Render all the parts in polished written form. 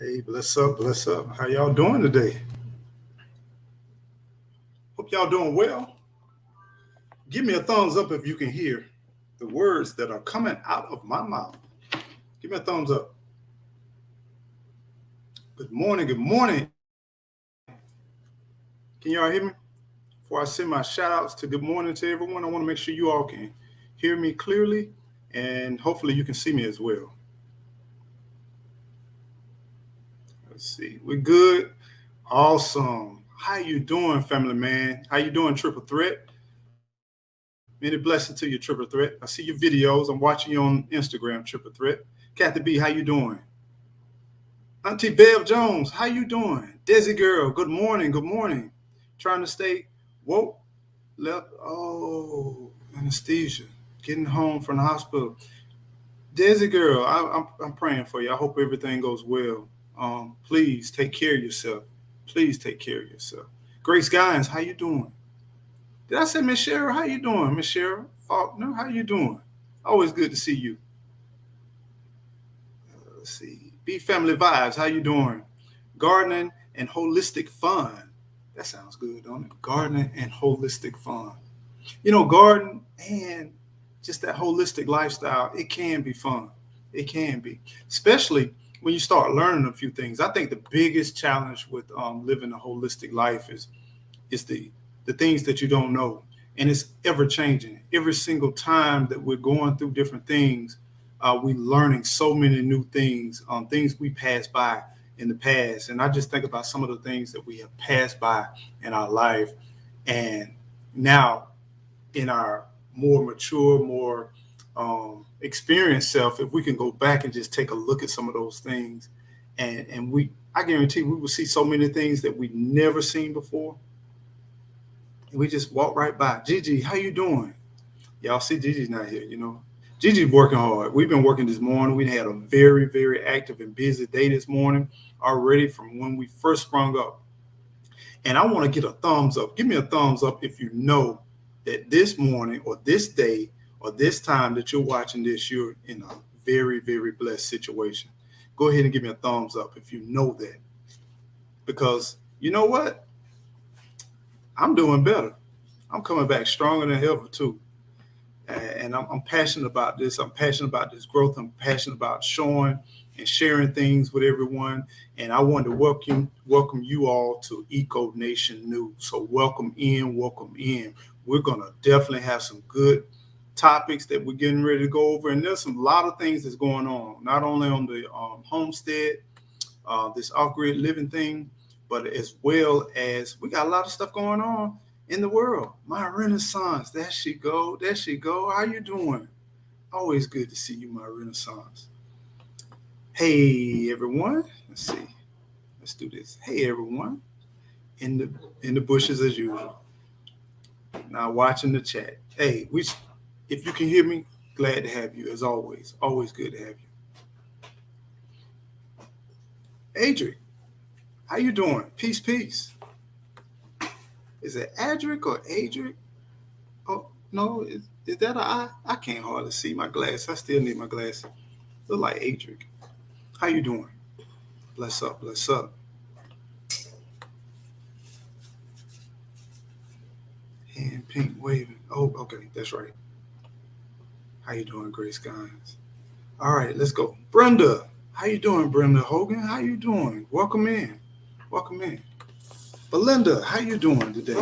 Hey, bless up, bless up. How y'all doing today? Hope y'all doing well. Give me a thumbs up if you can hear the words that are coming out of my mouth. Give me a thumbs up. Good morning, good morning. Can y'all hear me? Before I send my shout outs to good morning to everyone, I want to make sure you all can hear me clearly and hopefully you can see me as well. Let's see. We're good. Awesome. How you doing, family man? How you doing, Triple Threat? Many blessings to you, Triple Threat. I see your videos. I'm watching you on Instagram, Triple Threat. Kathy B, how you doing? Auntie Bev Jones, how you doing? Desi Girl, good morning, good morning. Trying to stay woke. Anesthesia. Getting home from the hospital. Desi Girl, I'm praying for you. I hope everything goes well. Please take care of yourself. Please take care of yourself. Grace Guines, how you doing? Did I say Miss Cheryl? How you doing, Miss Cheryl Faulkner? How you doing? Always good to see you. Let's see. Be Family Vibes. How you doing? Gardening and holistic fun. That sounds good, don't it? Gardening and holistic fun. Garden and just that holistic lifestyle, it can be fun. It can be, especially when you start learning a few things. I think the biggest challenge with living a holistic life is the things that you don't know, and it's ever changing. Every single time that we're going through different things, we're learning so many new things, things we passed by in the past. And I just think about some of the things that we have passed by in our life, and now in our more mature, more experienced self, if we can go back and just take a look at some of those things, and I guarantee we will see so many things that we never seen before, and we just walk right by. Gigi, how you doing? Y'all see Gigi's not here. Gigi's working hard. We've been working this morning. We had a very, very active and busy day this morning already from when we first sprung up. And I want to get a thumbs up. Give me a thumbs up if you know that this morning or this day or this time that you're watching this, you're in a very, very blessed situation. Go ahead and give me a thumbs up if you know that. Because you know what? I'm doing better. I'm coming back stronger than ever too. And I'm passionate about this. I'm passionate about this growth. I'm passionate about showing and sharing things with everyone. And I want to welcome you all to Eco Nation News. So welcome in, welcome in. We're gonna definitely have some good topics that we're getting ready to go over. And there's a lot of things that's going on, not only on the homestead, this off-grid living thing, but as well as we got a lot of stuff going on in the world. My Renaissance, there she go. How you doing? Always good to see you, my Renaissance. Hey everyone, let's see. Let's do this. Hey everyone, in the bushes as usual. Now watching the chat. Hey, if you can hear me, glad to have you as always. Always good to have you. Adric, how you doing? Peace, peace. Is it Adric or Adric? Oh no, is that a I? I can't hardly see my glass. I still need my glasses. Look like Adric. How you doing? Bless up, bless up. Hand pink waving. Oh, okay, that's right. How you doing, Grace Guines? All right, let's go. Brenda, how you doing, Brenda Hogan? How you doing? Welcome in. Welcome in. Belinda, how you doing today?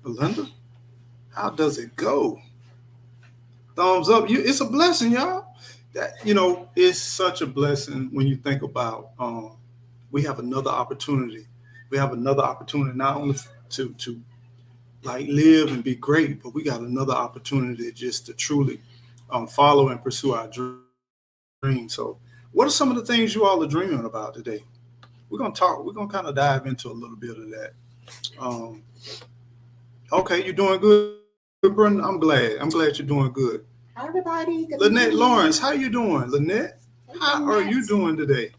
Belinda, how does it go? Thumbs up. It's a blessing, y'all. That it's such a blessing when you think about we have another opportunity. We have another opportunity not only to like live and be great, but we got another opportunity just to truly follow and pursue our dreams. So, what are some of the things you all are dreaming about today? We're gonna talk. We're gonna kind of dive into a little bit of that. Um, okay, you're doing good, Brenda. I'm glad you're doing good. Hi, everybody. Good Lynette morning. Lawrence, how you doing, Lynette? Hey, How are you Lynette. doing today?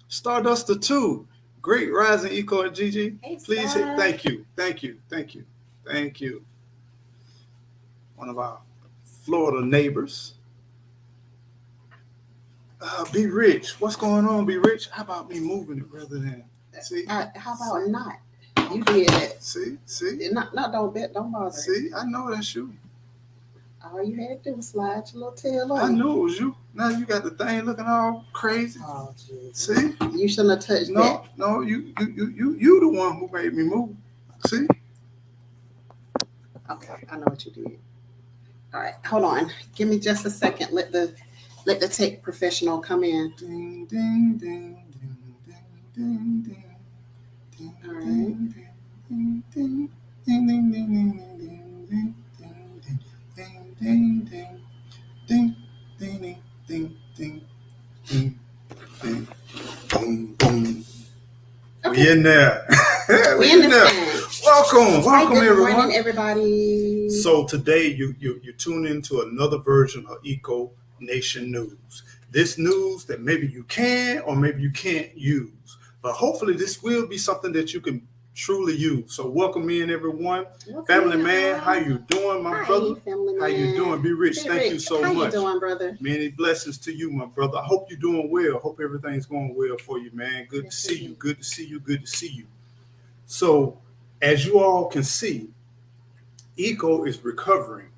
Starduster 2, Great Rising Eco and Gigi. Hey, Please hit Star. thank you. One of our Florida neighbors. Be Rich. What's going on, Be Rich? How about me moving it rather than see? How about not? You did it. See. Not don't bother. See, I know that's you. All you had to do was slide your little tail on. I knew it was you. Now you got the thing looking all crazy. Oh, Jesus. See? You shouldn't have touched that. No, you the one who made me move. See? Okay, I know what you did. All right, hold on. Give me just a second. Let the tech professional come in. Ding ding ding ding ding ding ding. All right. Ding ding ding ding ding ding ding ding ding ding ding ding ding ding. Boom boom. Okay. We in there. We in there. Welcome Good everyone. morning, everybody. So today you tune into another version of Eco Nation News. This news that maybe you can or maybe you can't use, but hopefully this will be something that you can truly use. So welcome in everyone. Family man, how you doing, my brother? Family how you doing? Be Rich. Thank you so much. How you doing, brother? Many blessings to you, my brother. I hope you're doing well. Hope everything's going well for you, man. Good to see you. Good to see you. Good to see you. So as you all can see, Eco is recovering.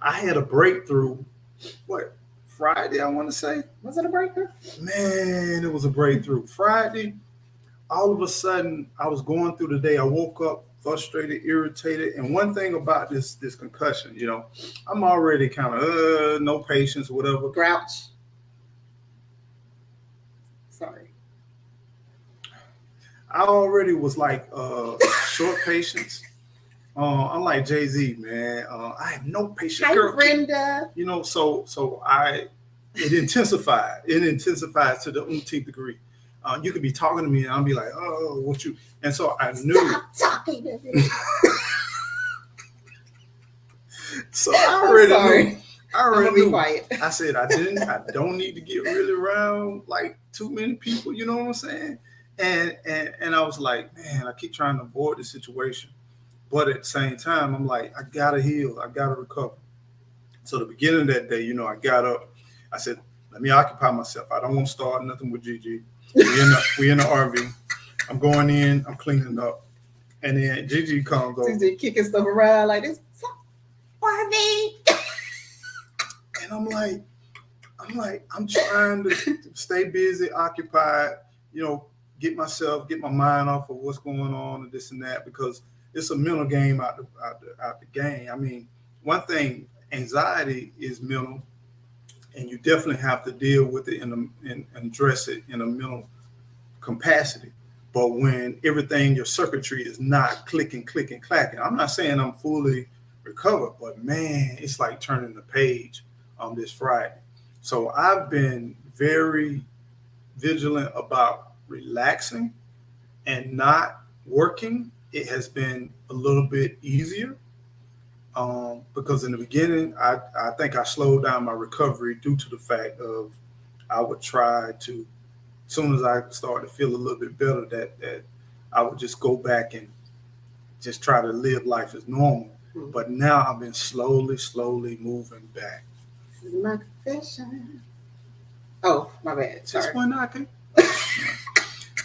I had a breakthrough, Friday, I want to say? Was it a breakthrough? Man, it was a breakthrough. Friday, all of a sudden, I was going through the day. I woke up frustrated, irritated. And one thing about this concussion, I'm already kind of no patience or whatever. Grouch. Sorry. I already was like short patience. Unlike Jay-Z, man, I have no patience. Hi, Brenda. It intensified. It intensified to the umpteenth degree. You could be talking to me and I'll be like, oh, what you? And so I knew. Stop talking to me. So I already knew. I already knew. Be quiet. I said I don't need to get really around like too many people. You know what I'm saying? And I was like, man, I keep trying to avoid the situation. But at the same time, I'm like, I got to heal. I got to recover. So the beginning of that day, I got up. I said, let me occupy myself. I don't want to start nothing with Gigi. We in the RV. I'm going in. I'm cleaning up. And then Gigi comes over. Gigi kicking stuff around like this. RV. And I'm trying to stay busy, occupied, get my mind off of what's going on and this and that, because it's a mental game out the game. I mean, one thing, anxiety is mental, and you definitely have to deal with it and address it in a mental capacity. But when everything, your circuitry is not clicking, clacking, I'm not saying I'm fully recovered, but man, it's like turning the page on this Friday. So I've been very vigilant about relaxing and not working. It has been a little bit easier because in the beginning, I think I slowed down my recovery due to the fact of I would try to, as soon as I started to feel a little bit better, that I would just go back and just try to live life as normal. Mm-hmm. But now I've been slowly moving back. This is my confession. Oh, my bad. Sorry. Just one knocking.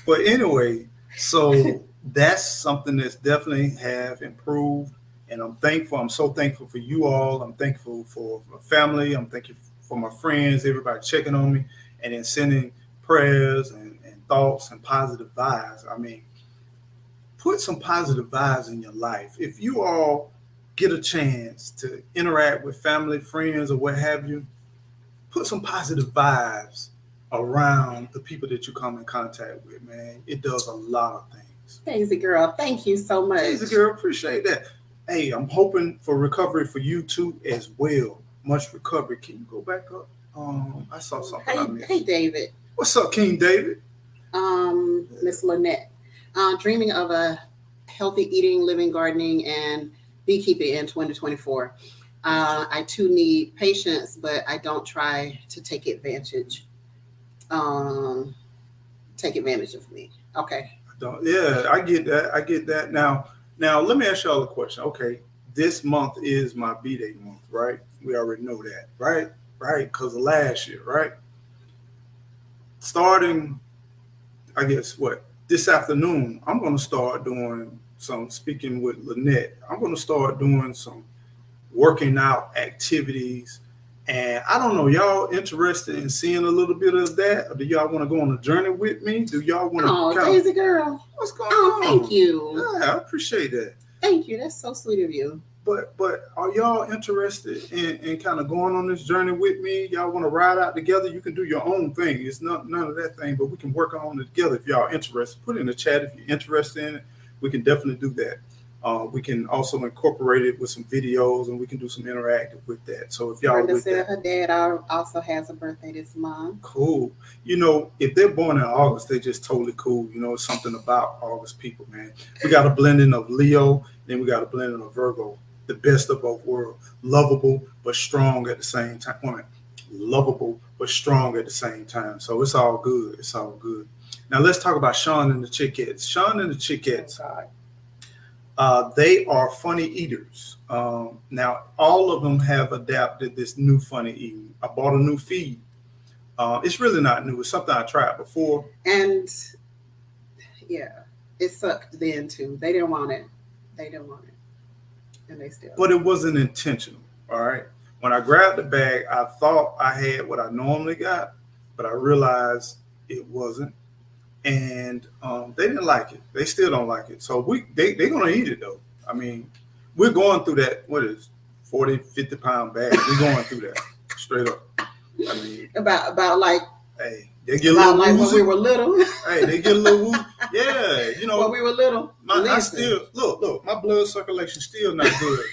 But anyway, so that's something that's definitely have improved, and I'm thankful. I'm so thankful for you all. I'm thankful for my family. I'm thankful for my friends, everybody checking on me, and then sending prayers and thoughts and positive vibes. I mean, put some positive vibes in your life. If you all get a chance to interact with family, friends, or what have you, put some positive vibes around the people that you come in contact with, man. It does a lot of things. Daisy girl, thank you so much. Daisy girl, appreciate that. Hey, I'm hoping for recovery for you too as well. Much recovery. Can you go back up? I saw something I missed. Hey, David. What's up, King David? Miss Lynette. Dreaming of a healthy eating, living, gardening, and beekeeping in 2024. I too need patience, but I don't try to take advantage of me. Okay. I get that. Now let me ask y'all a question. Okay, this month is my B-Day month, right? We already know that, right? Because of last year, right? starting, I guess what, this afternoon, I'm going to start doing some speaking with Lynette. I'm going to start doing some working out activities. And I don't know, y'all interested in seeing a little bit of that? Or do y'all want to go on a journey with me? Do y'all want to? Oh, Daisy girl. What's going Oh, on? thank you. Yeah, I appreciate that. Thank you. That's so sweet of you. But are y'all interested in kind of going on this journey with me? Y'all want to ride out together? You can do your own thing. It's not none of that thing, but we can work on it together if y'all interested. Put it in the chat if you're interested in it. We can definitely do that. We can also incorporate it with some videos, and we can do some interactive with that. So if y'all Brenda with said that, her dad also has a birthday this month. cool. You know, if they're born in August, they're just totally cool. You know, it's something about August people, man. We got a blending of Leo, then we got a blending of Virgo. The best of both worlds. Lovable but strong at the same time. Woman, lovable but strong at the same time. So it's all good. It's all good. Now let's talk about Sean and the Chickettes. Sean and the Chickettes. They are funny eaters. Now, all of them have adapted this new funny eating. I bought a new feed. It's really not new. It's something I tried before. And yeah, it sucked then too. They didn't want it. And they still. But it wasn't intentional. All right. When I grabbed the bag, I thought I had what I normally got, but I realized it wasn't. And they didn't like it. They still don't like it. So they're going to eat it, though. I mean, we're going through that, 40, 50-pound bag. We're going through that straight up. I mean, about like, hey, they get a little like woozy. when we were little. Hey, they get a little woozy. Yeah, you know. When we were little. I still, look, my blood circulation still not good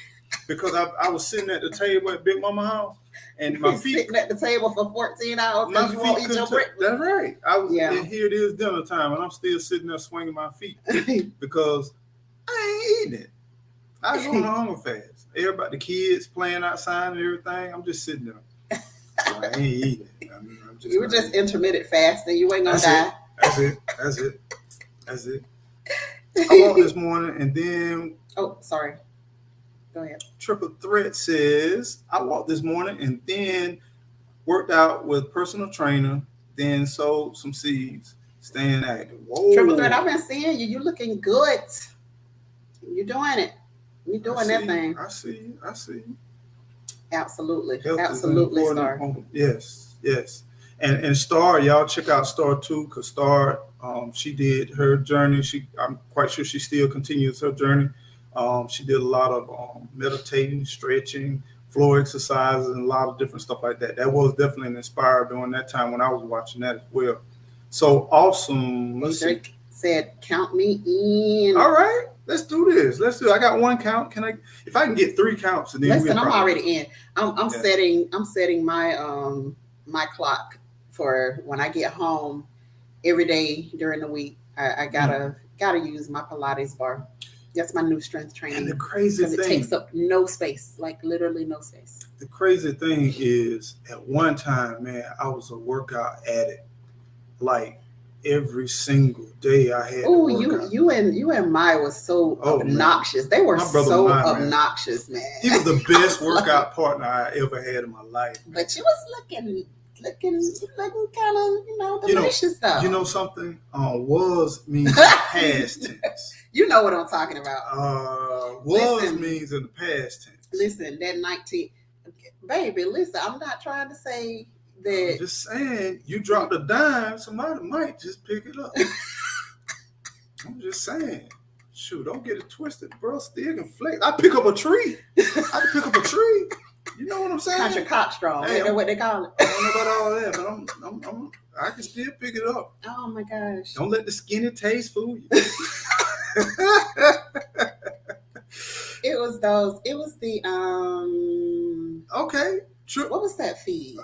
because I was sitting at the table at Big Mama house. And my feet sitting at the table for 14 hours because you won't eat your breakfast. That's right. And here it is dinner time, and I'm still sitting there swinging my feet because I ain't eating it. I was on a hunger fast. Everybody, the kids playing outside and everything. I'm just sitting there. I ain't eating it. I mean, you were just intermittent fasting. You ain't gonna die. That's it. I walked this morning, and then. Oh, sorry. Go ahead. Triple Threat says, I walked this morning and then worked out with personal trainer, then sold some seeds, staying active. Whoa. Triple Threat, I've been seeing you. You're looking good. You're doing it. You're doing that thing. I see you. Absolutely. Health Absolutely, Star. Yes. And Star, y'all check out Star too, because Star, she did her journey. I'm quite sure she still continues her journey. She did a lot of meditating, stretching, floor exercises, and a lot of different stuff like that. That was definitely inspired during that time when I was watching that as well. So awesome. Drake said, count me in. All right, let's do this. I got one count. If I can get 3 counts, and then listen, I'm already in. I'm setting my my clock for when I get home every day during the week. I gotta use my Pilates bar. That's my new strength training. And the crazy thing, because it takes up no space, like literally no space. The crazy thing is, at one time, man, I was a workout addict. Like every single day, I had. Oh, you and Maya was so obnoxious. Man. They were so obnoxious, man. He was the best workout partner I ever had in my life. Man. But you was looking kind of, delicious stuff. You know something? Was means past tense. You know what I'm talking about. Means in the past tense. Listen, that 19, baby. Listen, I'm not trying to say that. I'm just saying, you dropped a dime, somebody might just pick it up. I'm just saying. Shoot, don't get it twisted, bro. Stick and flex. I pick up a tree. You know what I'm saying? Country cock strong. Hey, what they call it. I don't know about all that, but I can still pick it up. Oh my gosh! Don't let the skinny taste fool you. It was the Okay. True. What was that feed?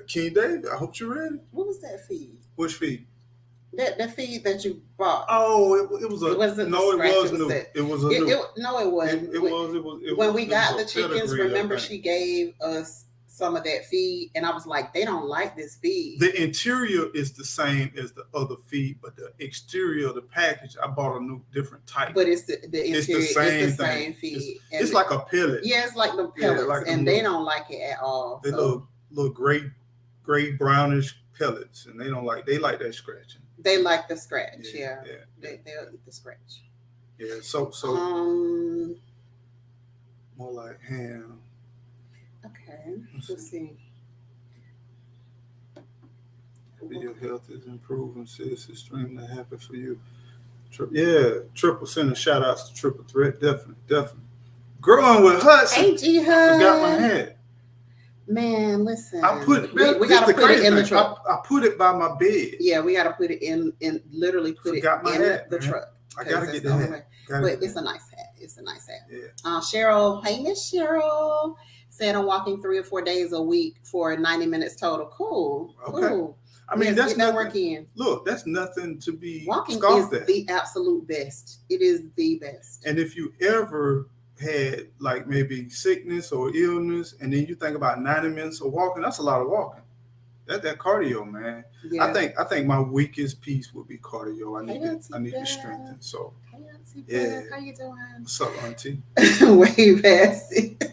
King David. I hope you're ready. What was that feed? Which feed? That feed that you bought. Oh, it was a. It wasn't. No, it was new. It was a new. No, it wasn't. It was. When we got the chickens, remember she gave us some of that feed, and I was like, they don't like this feed. The interior is the same as the other feed, but the exterior of the package, I bought a different type. But it's the interior. It's the same feed. It's like a pellet. Yeah, it's like the pellets, and they don't like it at all. They little gray gray brownish pellets, and they like that scratching. They like the scratch. Yeah. They'll eat the scratch. Yeah. So more like ham. Okay. Let's see. Your health is improving, sis. Extremely happy for you. Triple sending shout outs to Triple Threat. Definitely. Growing with Hudson. Hey, G Hud. I forgot my hat. Man, listen. I put we gotta put it in the truck. I put it by my bed. Yeah, we gotta put it in literally put forgot it in hat, the man. truck. I gotta get the hat. But it's a nice hat. It's a nice hat. Yeah. Cheryl, hey Miss Cheryl, said I'm walking 3 or 4 days a week for 90 minutes total. Cool. Okay. Cool. I mean, that's nothing. Work in. Look, that's nothing to be walking scoffed is at. The absolute best. It is the best. And if you ever had like maybe sickness or illness, and then you think about 90 minutes of walking, that's a lot of walking. That cardio, man. Yeah. I think my weakest piece would be cardio. I need to strengthen. So hey, yeah. How you doing? What's up, Auntie? Way past it.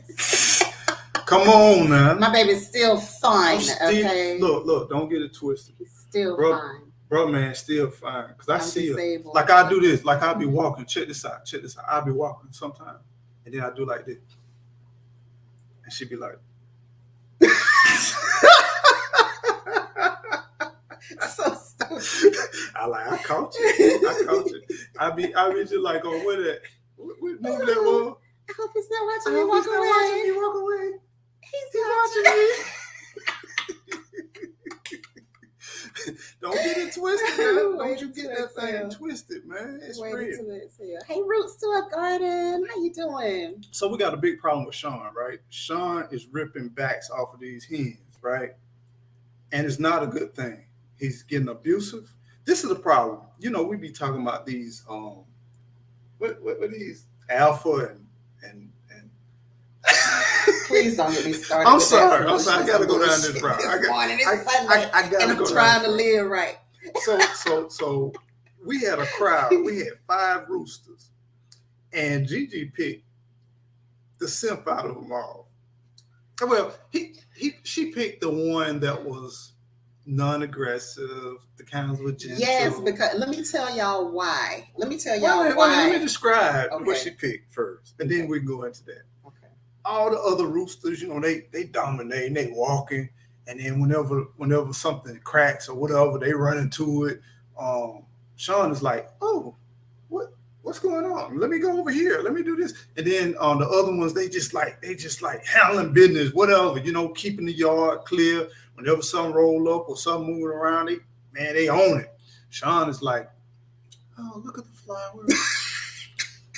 Come on, man. My baby's still fine. Okay. Look, don't get it twisted. He's still fine. Bro, man, still fine. Because I see it. Like I do this. Like I'll be walking. Check this out. I'll be walking sometimes. And then I do like this. And she be like. So stupid. I caught you. I be just like, oh, what movie that was? I hope he's not watching me walk away. He's watching me. Don't get it twisted, man. Don't you get that thing twisted, man. It's real. Hey, Roots to a Garden. How you doing? So we got a big problem with Sean, right? Sean is ripping backs off of these hens, right? And it's not a good thing. He's getting abusive. This is the problem. You know, we be talking about these what these alpha and Please don't get me started. I'm sorry. I gotta go down this route. I gotta I'm trying to live right. So we had a crowd. We had 5 roosters, and Gigi picked the simp out of them all. Well, she picked the one that was non-aggressive, the kinds with gentle. Yes, because let me tell y'all why. Let me describe what she picked first, and then we can go into that. Okay. All the other roosters, you know, they dominate, they walking, and then whenever something cracks or whatever, they run into it. Sean is like, oh, what's going on? Let me go over here. Let me do this. And then on the other ones, they just like handling business, whatever, you know, keeping the yard clear. Whenever something roll up or something moving around, they own it. Sean is like, oh, look at the flowers.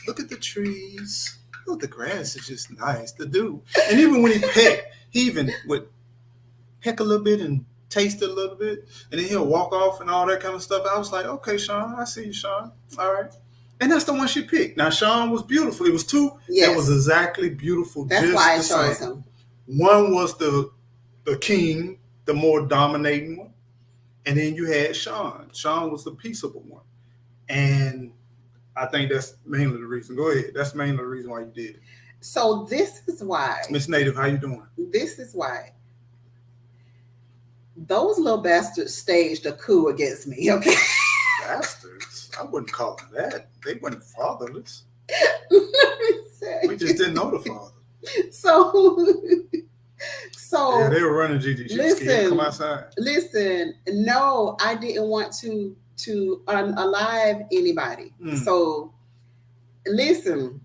Look at the trees. Look, the grass is just nice to do. And even when he peck, he even would peck a little bit and taste it a little bit. And then he'll walk off and all that kind of stuff. I was like, okay, Sean, I see you, Sean. All right. And that's the one she picked. Now, Sean was beautiful. It was 2 that was exactly beautiful. That's why I chose him. One was the king, the more dominating one. And then you had Sean. Sean was the peaceable one. And I think that's mainly the reason. Go ahead. That's mainly the reason why you did it. So this is why. Miss Native, how you doing? This is why. Those little bastards staged a coup against me, okay? Bastards? I wouldn't call them that. They weren't fatherless. Let me say. We just didn't know the father. So yeah, they were running Gigi. She was scared to come outside. Listen, no, I didn't want to unalive anybody. So listen.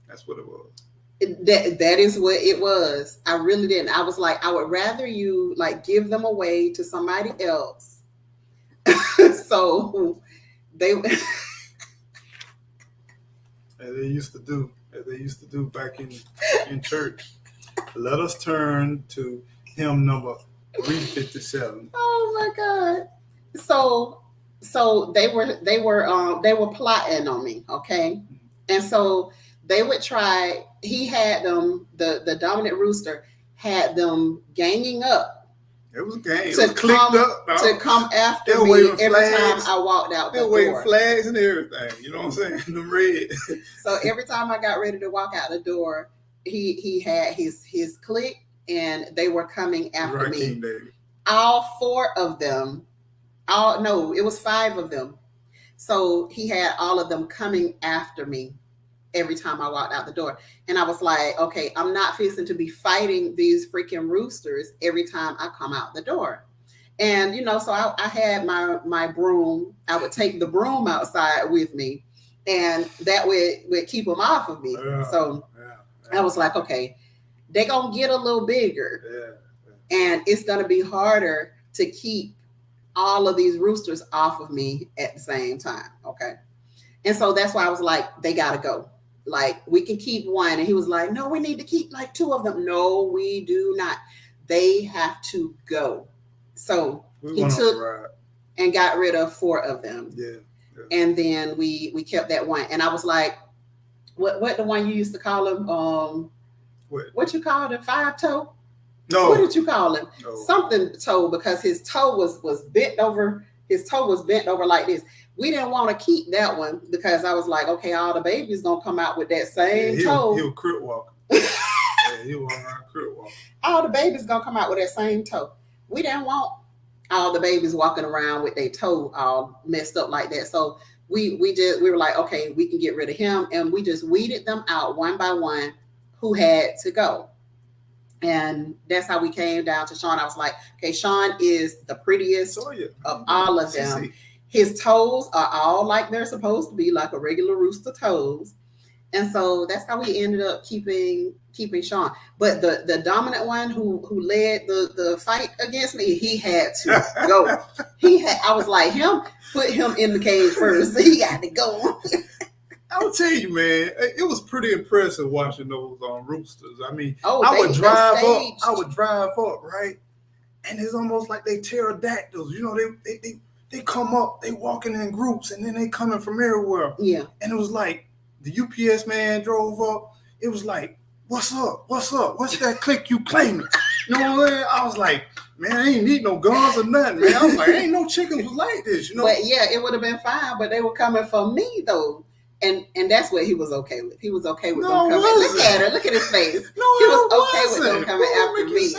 That's what it was. That is what it was. I really didn't. I was like, I would rather you like give them away to somebody else. So they as they used to do back in church. Let us turn to hymn number 357. Oh my God. So they were plotting on me, okay? And so they would try, he had them, the dominant rooster had them ganging up. It was a gang. To come after me every time I walked out the door. They're waving flags and everything. You know what I'm saying? The red. So every time I got ready to walk out the door, he had his clique and they were coming after me. all 4 of them, no, it was 5 of them. So he had all of them coming after me every time I walked out the door. And I was like, okay, I'm not fixing to be fighting these freaking roosters every time I come out the door. And so I had my broom. I would take the broom outside with me, and that would keep them off of me. Yeah, so yeah. I was like, okay, they're gonna get a little bigger, and it's gonna be harder to keep all of these roosters off of me at the same time. Okay. And so that's why I was like, they gotta go. Like, we can keep one. And he was like, no, we need to keep like 2 of them. No, we do not. They have to go. So he took and got rid of 4 of them. Yeah. And then we kept that one. And I was like, what the one you used to call him? What you called him? 5-toe? No. What did you call him? No. Something toe, because his toe was bent over. His toe was bent over like this. We didn't want to keep that one because I was like, okay, all the babies gonna come out with that same toe. He'll crip walk. He'll walk around crip walk. All the babies gonna come out with that same toe. We didn't want all the babies walking around with their toe all messed up like that. So we were like, okay, we can get rid of him, and we just weeded them out one by one who had to go. And that's how we came down to Sean. I was like, okay, Sean is the prettiest of all of them. His toes are all like they're supposed to be, like a regular rooster toes. And so that's how we ended up keeping Sean. But the dominant one who led the fight against me, he had to go. I was like, put him in the cage first. He got to go. I would tell you, man, it was pretty impressive watching those roosters. I mean, I would drive up, right? And it's almost like they pterodactyls. They come up, they walking in groups, and then they coming from everywhere. Yeah. And it was like the UPS man drove up. It was like, what's up? What's that click you claiming? You know what I mean? I was like, man, I ain't need no guns or nothing, man. I was like, ain't no chickens was like this, But yeah, it would have been fine, but they were coming for me though. And that's what he was okay with. He was okay with them coming. Look at her. Look at his face. No, he was okay with them coming after me.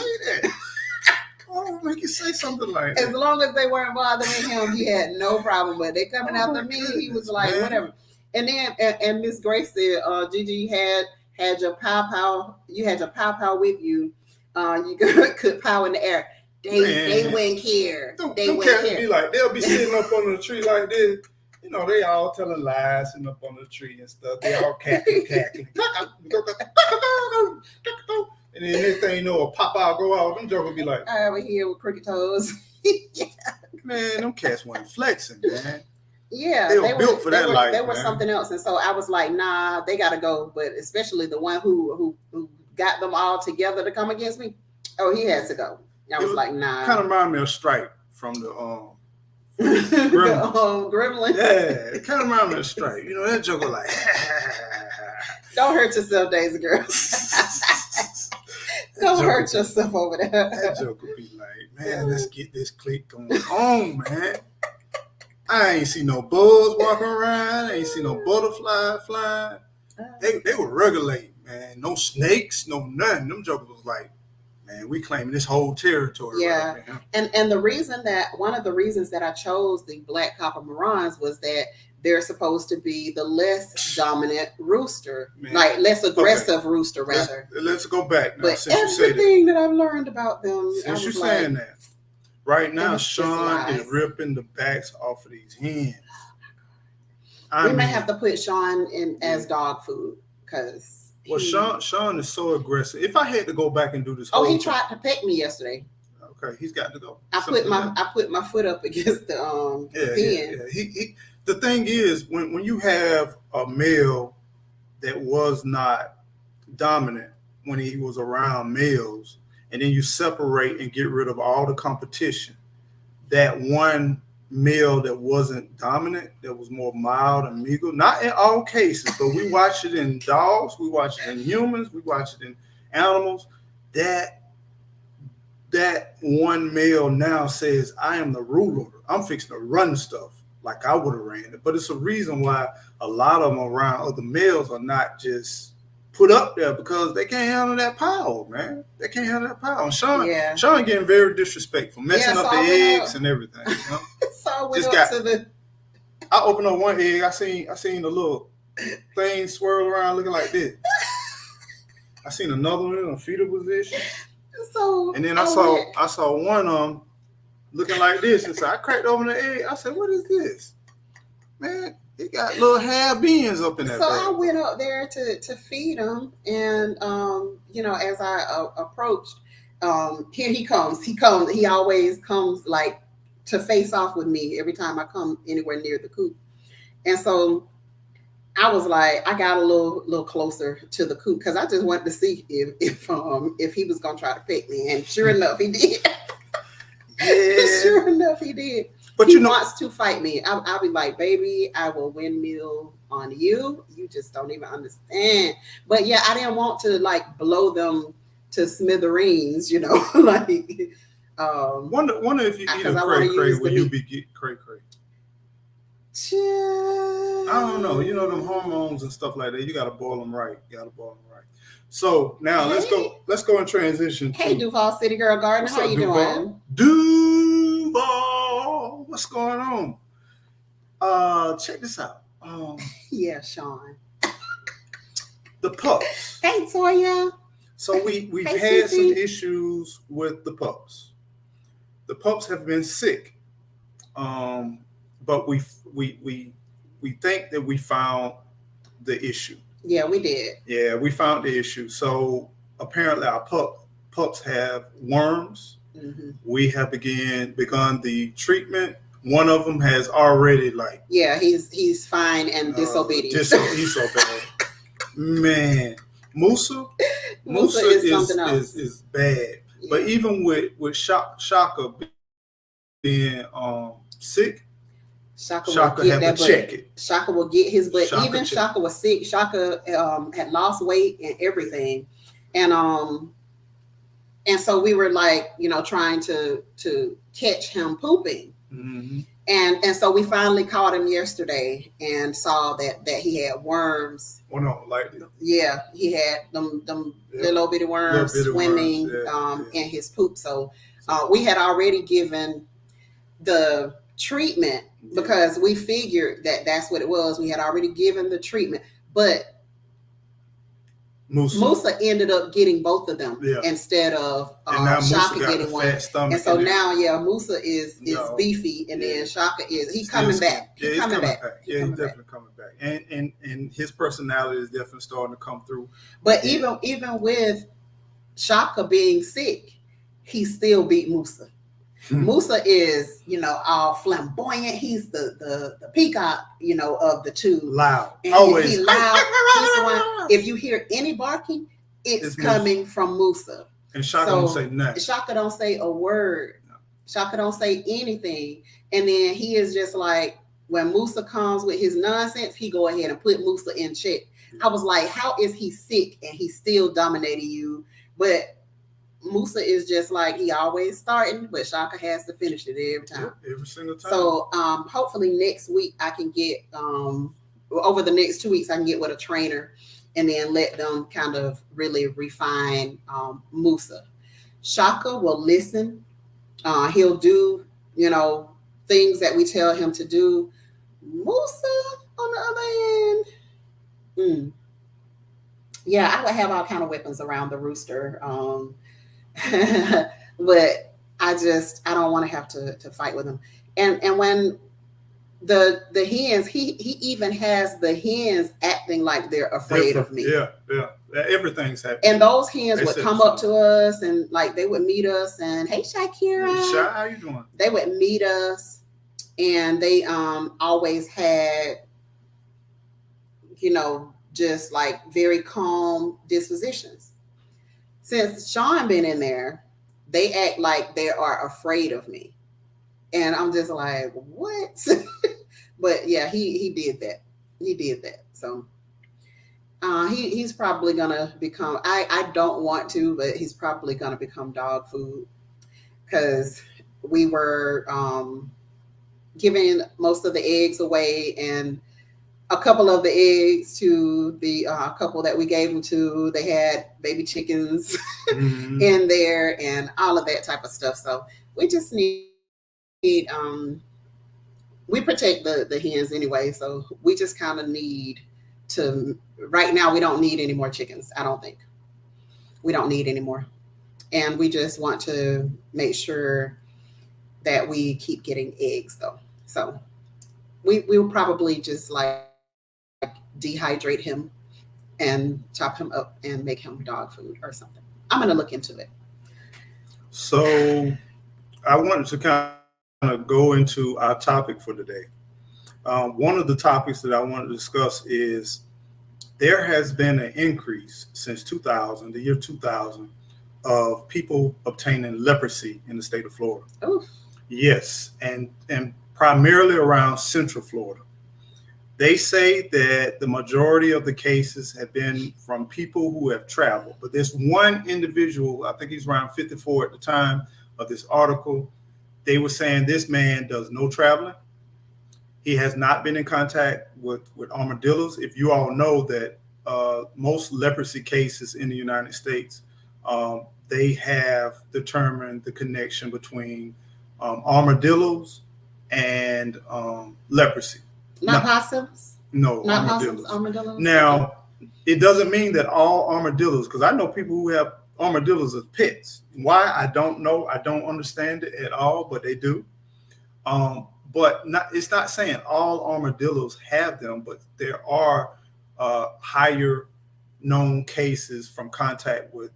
Why make you say something like that? As long as they weren't bothering him, he had no problem. But they coming after me, he was like, whatever. And then, and Miss Grace said, Gigi had your pow. You had your pow with you. You could pow in the air. They wouldn't care. They wouldn't care. Be like, they'll be sitting up on the tree like this. They all telling lies and up on the tree and stuff. They all cackling. And then next thing you know, a pop out go out. Them jokers be like, I over here with crooked toes. Yeah. Man, them cats weren't flexing, man. Yeah, they were built for that life. They were something else. And so I was like, nah, they got to go. But especially the one who got them all together to come against me. Oh, he has to go. I was like, nah. Kind of remind me of Stripe from the Gremlin. Yeah, it kind of reminds me of Stripe. That joker like. Don't hurt yourself, Daisy girl. Don't hurt yourself over there. That joker be like, man, let's get this clique going on, man. I ain't see no bugs walking around. I ain't see no butterfly flying. They were regulating, man. No snakes, no nothing. Them jokers was like, man, we claiming this whole territory. Yeah. Right now. And one of the reasons that I chose the black copper marrons was that they're supposed to be the less dominant rooster, like less aggressive rooster, rather. Let's go back now. But everything that I've learned about them, since you're saying that, right now, Sean is ripping the backs off of these hens. We may have to put Sean in as dog food because. Well, Sean is so aggressive. If I had to go back and do this, he tried to peck me yesterday. Okay, he's got to go. I put my foot up against the pen. Yeah. The thing is, when you have a male that was not dominant when he was around males, and then you separate and get rid of all the competition, that one male that wasn't dominant, that was more mild and meager, not in all cases, but we watch it in dogs, we watch it in humans, we watch it in animals, that one male now says, I am the ruler. I'm fixing to run stuff like I would have ran it. But it's a reason why a lot of them around other males are not just put up there because they can't handle that power, man. They can't handle that power. And Yeah. Sean getting very disrespectful, messing Yeah, up so the I went eggs up. and everything. You know? So I went Just up got. to the. I opened up one egg. I seen the little thing swirl around looking like this. I seen another one in a fetal position, So and then I saw one of them looking like this. And so I cracked open the egg. I said, "What is this, man? It got little half beans up in that." So bag. I went up there to feed him, and as I approached, here he comes. He always comes like to face off with me every time I come anywhere near the coop. And so I was like, I got a little closer to the coop because I just wanted to see if he was gonna try to pick me, and sure enough, he did. Yeah. Sure enough, he did. But he wants to fight me. I'll be like, baby, I will windmill on you. You just don't even understand. But yeah, I didn't want to like blow them to smithereens, like. Wonder if you eat a cray cray, will you be cray cray? I don't know. You know them hormones and stuff like that. You gotta boil them right. So now let's go and transition. Hey, Duval City Girl Garden, how you doing? Duval, what's going on? Check this out. Yeah, Sean. The pups. Hey, Toya. So we've had some issues with the pups. The pups have been sick, but we think that we found the issue. Yeah, we did. Yeah, we found the issue. So apparently our pups have worms. Mm-hmm. We have begun the treatment. One of them has already yeah, he's fine and disobedient. He's so bad, man. Musa is bad. Yeah. But even with Shaka being sick, Shaka had to check it. Shaka will get his butt. Even Shaka was sick. Shaka had lost weight and everything, and so we were trying to catch him pooping, mm-hmm. and so we finally caught him yesterday and saw that he had worms. Oh no, yeah, he had them little bitty worms swimming in his poop. So we had already given the treatment because we figured that's what it was. We had already given the treatment, but Musa ended up getting both of them instead of Shaka getting one. And so now, Musa is beefy, and then Shaka he's coming back. He's coming back. Yeah, he's definitely coming back. And his personality is definitely starting to come through. But even with Shaka being sick, he still beat Musa. Musa is, all flamboyant. He's the peacock, of the two. Loud. And always. He's loud. He's the one. If you hear any barking, it's coming from Musa. And Shaka don't say nothing. Shaka don't say a word. No. Shaka don't say anything. And then he is just like, when Musa comes with his nonsense, he go ahead and put Musa in check. Yeah. I was like, how is he sick and he's still dominating you? But Musa is just like he always starting, but Shaka has to finish it every time. Yeah, every single time. So hopefully next week I can get over the next 2 weeks I can get with a trainer and then let them kind of really refine Musa. Shaka will listen. He'll do things that we tell him to do. Musa, on the other hand, I would have all kind of weapons around the rooster. But I don't want to have to fight with him. And when the hens, he even has the hens acting like they're afraid of me. Yeah. Everything's happening. And those hens would come up to us and they would meet us and, hey, Shakira. Shy, how you doing? They would meet us and they always had, just very calm dispositions. Since Sean been in there, they act like they are afraid of me. And I'm just like, what? But yeah, he did that. He did that. So he's probably gonna become, I don't want to, but he's probably gonna become dog food. Because we were giving most of the eggs away, and a couple of the eggs to the couple that we gave them to. They had baby chickens Mm-hmm. in there and all of that type of stuff. So we just need we protect the hens anyway. So we just kind of need to right now we don't need any more chickens. I don't think we don't need any more. And we just want to make sure that we keep getting eggs though. So we will probably just like dehydrate him and chop him up and make him dog food or something. I'm gonna look into it. So I wanted to kind of go into our topic for today. One of the topics that I want to discuss is there has been an increase since 2000, the year 2000, of people obtaining leprosy in the state of Florida. Oh, Yes, and primarily around Central Florida. They say that the majority of the cases have been from people who have traveled. But there's one individual, I think he's around 54 at the time of this article. They were saying this man does no traveling. He has not been in contact with armadillos. If you all know that most leprosy cases in the United States, they have determined the connection between armadillos and leprosy. not possums. No, Not armadillos. possums. Armadillos. Now, it doesn't mean that all armadillos, because I know people who have armadillos as pets. Why? I don't know. I don't understand it at all, but they do. But it's not saying all armadillos have them, but there are higher known cases from contact with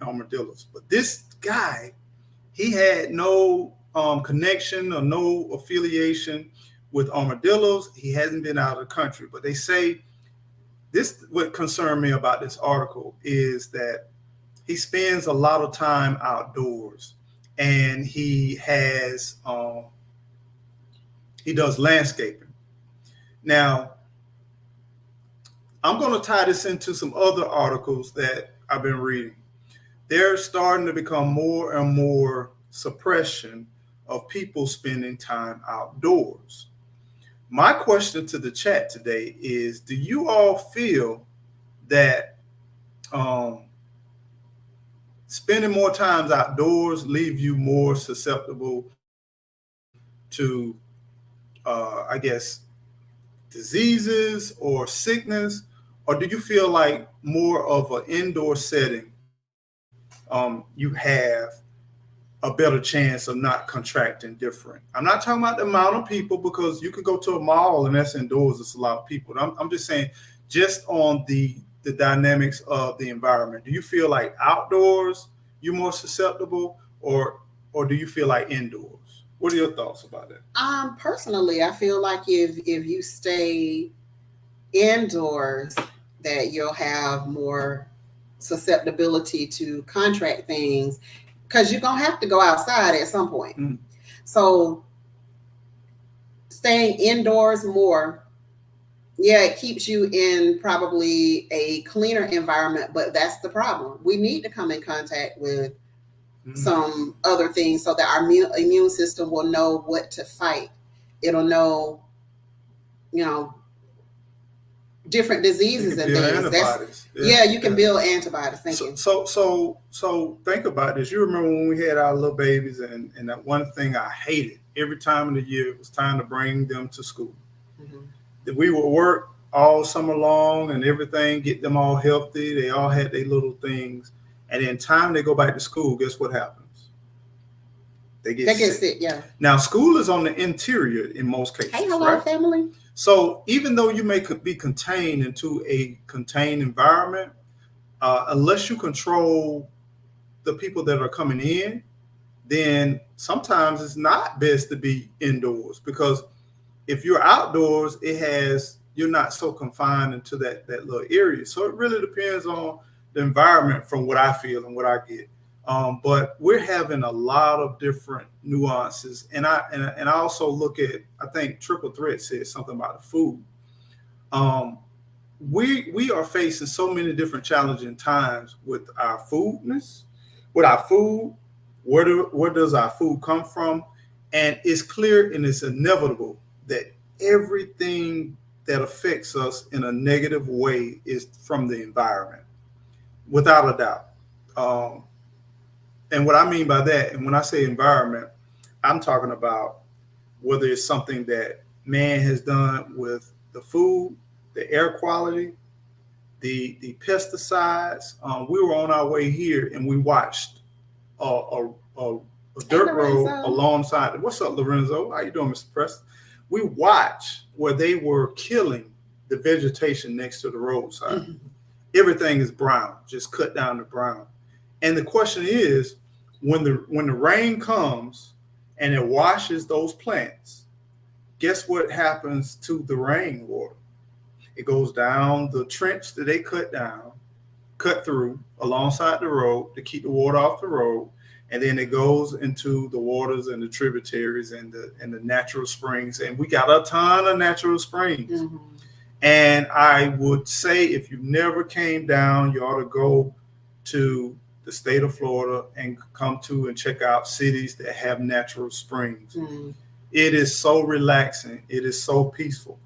armadillos. But this guy, he had no connection or no affiliation with armadillos. He hasn't been out of the country. But they say this, what concerned me about this article is that he spends a lot of time outdoors, and he does landscaping. Now, I'm going to tie this into some other articles that I've been reading. There's starting to become more and more suppression of people spending time outdoors. My question to the chat today is, do you all feel that spending more times outdoors leave you more susceptible to, I guess, diseases or sickness? Or do you feel like more of an indoor setting, you have a better chance of not contracting different? I'm not talking about the amount of people, because you could go to a mall and that's indoors, it's a lot of people. I'm just saying, just on the dynamics of the environment. Do you feel like outdoors you're more susceptible, or do you feel like indoors? What are your thoughts about that? Personally, I feel like if you stay indoors, that you'll have more susceptibility to contract things because you're gonna have to go outside at some point. Mm. So staying indoors more, yeah, it keeps you in probably a cleaner environment, but that's the problem. We need to come in contact with some other things so that our immune system will know what to fight. It'll know, you know, different diseases and things. Antibodies. Yeah, you can build antibodies. Thank you. So think about this. You remember when we had our little babies, and that one thing I hated every time of the year, it was time to bring them to school. Mm-hmm. That we would work all summer long and everything, get them all healthy. They all had their little things. And then time they go back to school, guess what happens? They get sick. Yeah. Now, school is on the interior in most cases. Hey, hello, right? Family. So even though you may be contained into a contained environment, unless you control the people that are coming in, then sometimes it's not best to be indoors, because if you're outdoors, you're not so confined into that little area. So it really depends on the environment, from what I feel and what I get. But we're having a lot of different nuances, and I also look at, I think Triple Threat said something about the food. We are facing so many different challenging times with our foodness, with our food. Where does our food come from? And it's clear and it's inevitable that everything that affects us in a negative way is from the environment, without a doubt. Um, and what I mean by that, and when I say environment, I'm talking about whether it's something that man has done with the food, the air quality, the pesticides. We were on our way here and we watched a Hey, dirt road Lorenzo. alongside. What's up, Lorenzo? How you doing, Mr. Preston? We watched where they were killing the vegetation next to the roadside. Everything is brown, just cut down to brown. And the question is, when the rain comes and it washes those plants, guess what happens to the rainwater? It goes down the trench that they cut through alongside the road to keep the water off the road, and then it goes into the waters and the tributaries and the natural springs. And we got a ton of natural springs. Mm-hmm. And I would say if you never came down, you ought to go to the state of Florida and come to and check out cities that have natural springs. Mm-hmm. It is so relaxing. It is so peaceful.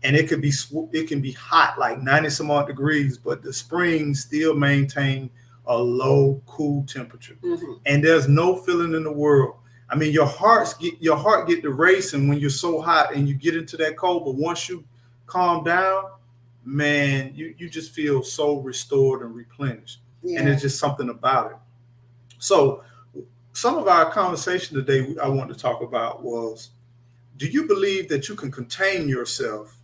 And it can be hot, like 90 some odd degrees, but the springs still maintain a low, cool temperature. Mm-hmm. And there's no feeling in the world. I mean, your heart get to racing when you're so hot and you get into that cold. But once you calm down, man, you just feel so restored and replenished. Yeah. And it's just something about it. So some of our conversation today I want to talk about was, do you believe that you can contain yourself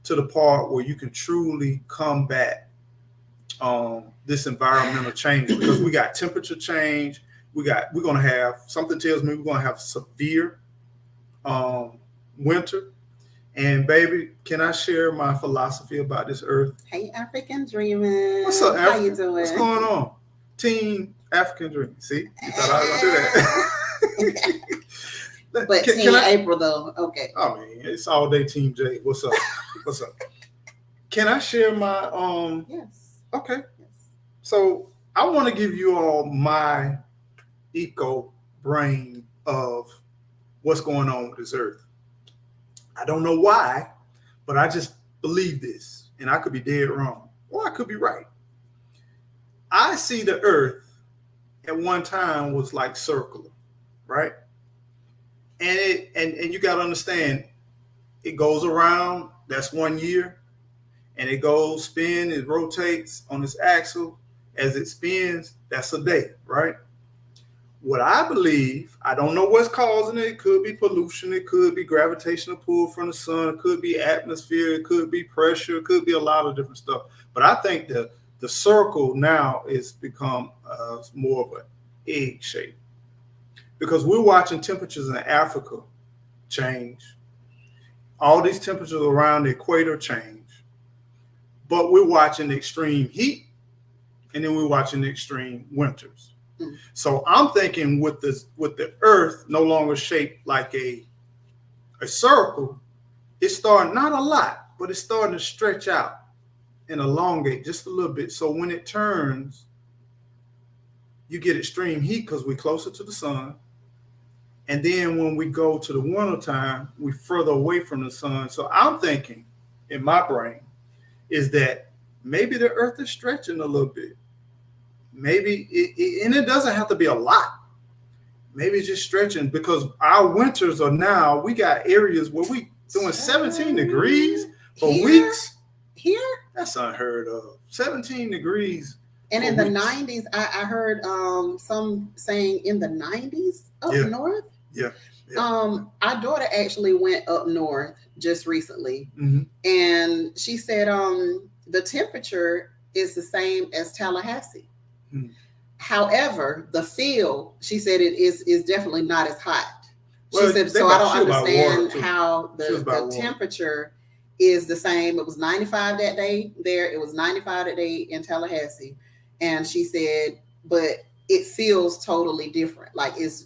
to the part where you can truly combat this environmental change? Because we got temperature change. We're going to have, something tells me we're going to have severe winter. And baby, can I share my philosophy about this earth? Hey, African Dreaming. What's up, Africa? How you doing? What's going on? Team African Dreaming. See, you thought I was going to do that. But Team April, though. Okay. I mean, it's all day Team J. What's up? What's up? Can I share my Yes. Okay. Yes. So I want to give you all my eco brain of what's going on with this earth. I don't know why, but I just believe this, and I could be dead wrong, or I could be right. I see the earth at one time was like circular, right? And you got to understand, it goes around, that's 1 year, and it goes spin, it rotates on its axle. As it spins, that's a day, right? What I believe, I don't know what's causing it. It could be pollution. It could be gravitational pull from the sun. It could be atmosphere. It could be pressure. It could be a lot of different stuff. But I think the circle now is become more of an egg shape, because we're watching temperatures in Africa change. All these temperatures around the equator change. But we're watching extreme heat, and then we're watching extreme winters. Mm-hmm. So I'm thinking with the earth no longer shaped like a circle, it's starting, not a lot, but it's starting to stretch out and elongate just a little bit. So when it turns, you get extreme heat because we're closer to the sun. And then when we go to the winter time, we're further away from the sun. So I'm thinking in my brain is that maybe the earth is stretching a little bit. Maybe and it doesn't have to be a lot. Maybe it's just stretching, because our winters are now, we got areas where we doing 17 degrees for weeks. Here? That's unheard of. 17 degrees. And in the 90s, I heard some saying in the 90s up north. Yeah. Our daughter actually went up north just recently. Mm-hmm. And she said the temperature is the same as Tallahassee. Mm-hmm. However, the feel, she said, it is definitely not as hot. She said, so I don't understand how the temperature is the same. It was 95 that day there. It was 95 that day in Tallahassee. And she said, but it feels totally different. Like it's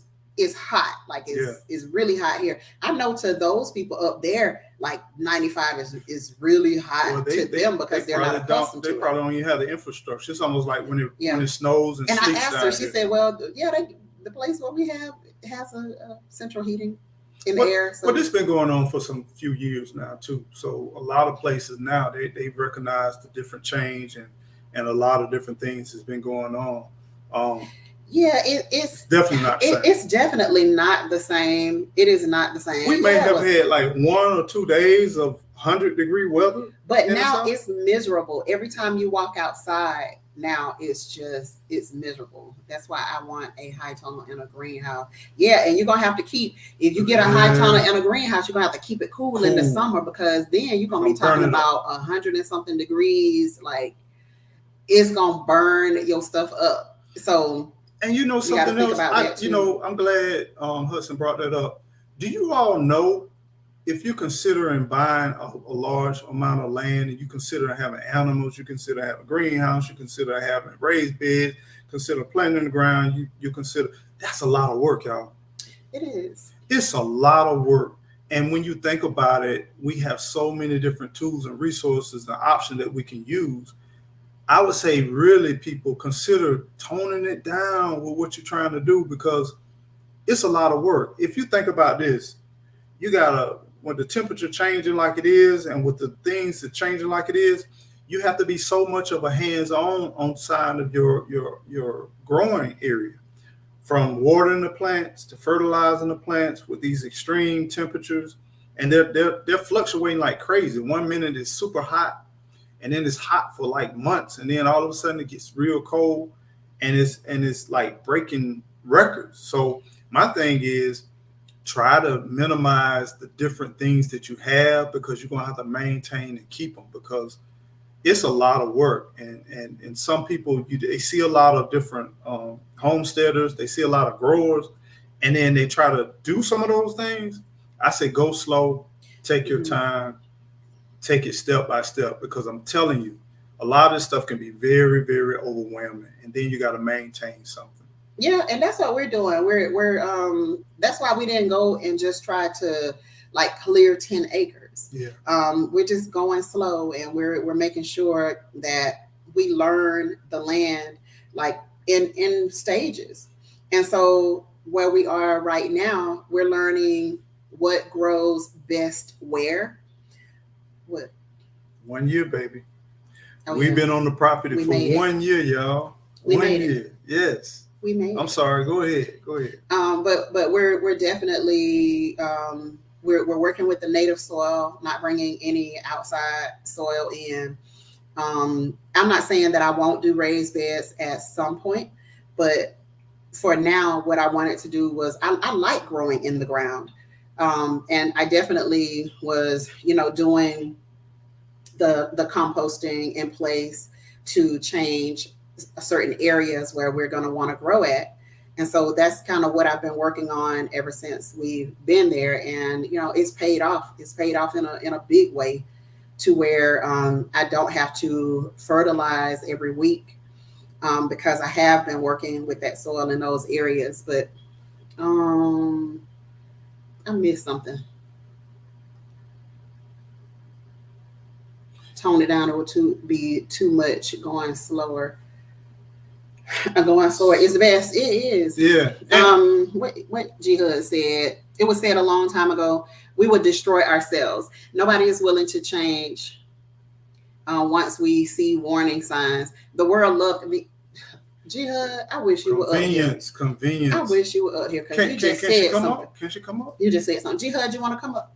hot. Like it's really hot here. I know to those people up there, like 95 is really hot to them because they're not accustomed to it. They probably don't even have the infrastructure. It's almost like when it snows and sleets. I asked her, she said, well, the place where we have has a central heating. in the air. So Well, this has been going on for some few years now too. So a lot of places now they recognize the different change and a lot of different things has been going on. Um, yeah, definitely not the same. it's definitely not the same. It is not the same. We may have had like 1 or 2 days of 100-degree weather, but now it's miserable. Every time you walk outside, now it's miserable. That's why I want a high tunnel in a greenhouse. Yeah, and you're gonna have to keep, if you get a high tunnel in a greenhouse, you're gonna have to keep it cool in the summer, because then you're gonna be talking about 100 and something degrees. Like, it's gonna burn your stuff up. So, and you know something else, I'm glad Hudson brought that up. Do you all know, if you're considering buying a large amount of land, and you consider having animals, you consider having a greenhouse, you consider having raised beds, consider planting the ground, you consider, that's a lot of work, y'all. It is. It's a lot of work. And when you think about it, we have so many different tools and resources and options that we can use. I would say really people consider toning it down with what you're trying to do, because it's a lot of work. If you think about this, you gotta, when the temperature changing like it is, and with the things that changing like it is, you have to be so much of a hands-on side of your growing area, from watering the plants to fertilizing the plants with these extreme temperatures, and they're fluctuating like crazy. 1 minute is super hot, and then it's hot for like months, and then all of a sudden it gets real cold, and it's like breaking records. So my thing is, try to minimize the different things that you have, because you're going to have to maintain and keep them, because it's a lot of work. And some people, they see a lot of different homesteaders, they see a lot of growers, and then they try to do some of those things. I say go slow, take your time, take it step by step, because I'm telling you, a lot of this stuff can be very, very overwhelming, and then you got to maintain something. Yeah, and that's what we're doing. We're that's why we didn't go and just try to like clear 10 acres. Yeah. We're just going slow, and we're making sure that we learn the land like in stages. And so where we are right now, we're learning what grows best where. What? 1 year, baby. Oh, We've been on the property for 1 year, y'all. We 1 made year. it. Yes. We made I'm sorry. Go ahead. But we're definitely we're working with the native soil, not bringing any outside soil in. I'm not saying that I won't do raised beds at some point, but for now, what I wanted to do was I like growing in the ground, and I definitely was doing the composting in place to change certain areas where we're going to want to grow at. And so that's kind of what I've been working on ever since we've been there. And, it's paid off. It's paid off in a big way, to where I don't have to fertilize every week, because I have been working with that soil in those areas. But I missed something. Tone it down, or to be too much, going slower. Going slower is the best. It is. Yeah. What G Hud said, it was said a long time ago, we would destroy ourselves. Nobody is willing to change once we see warning signs. The world loved me. G Hud, I wish you were up here. Convenience. I wish you were up here, because you just said something. Can she come up? You just said something. G Hud, you want to come up?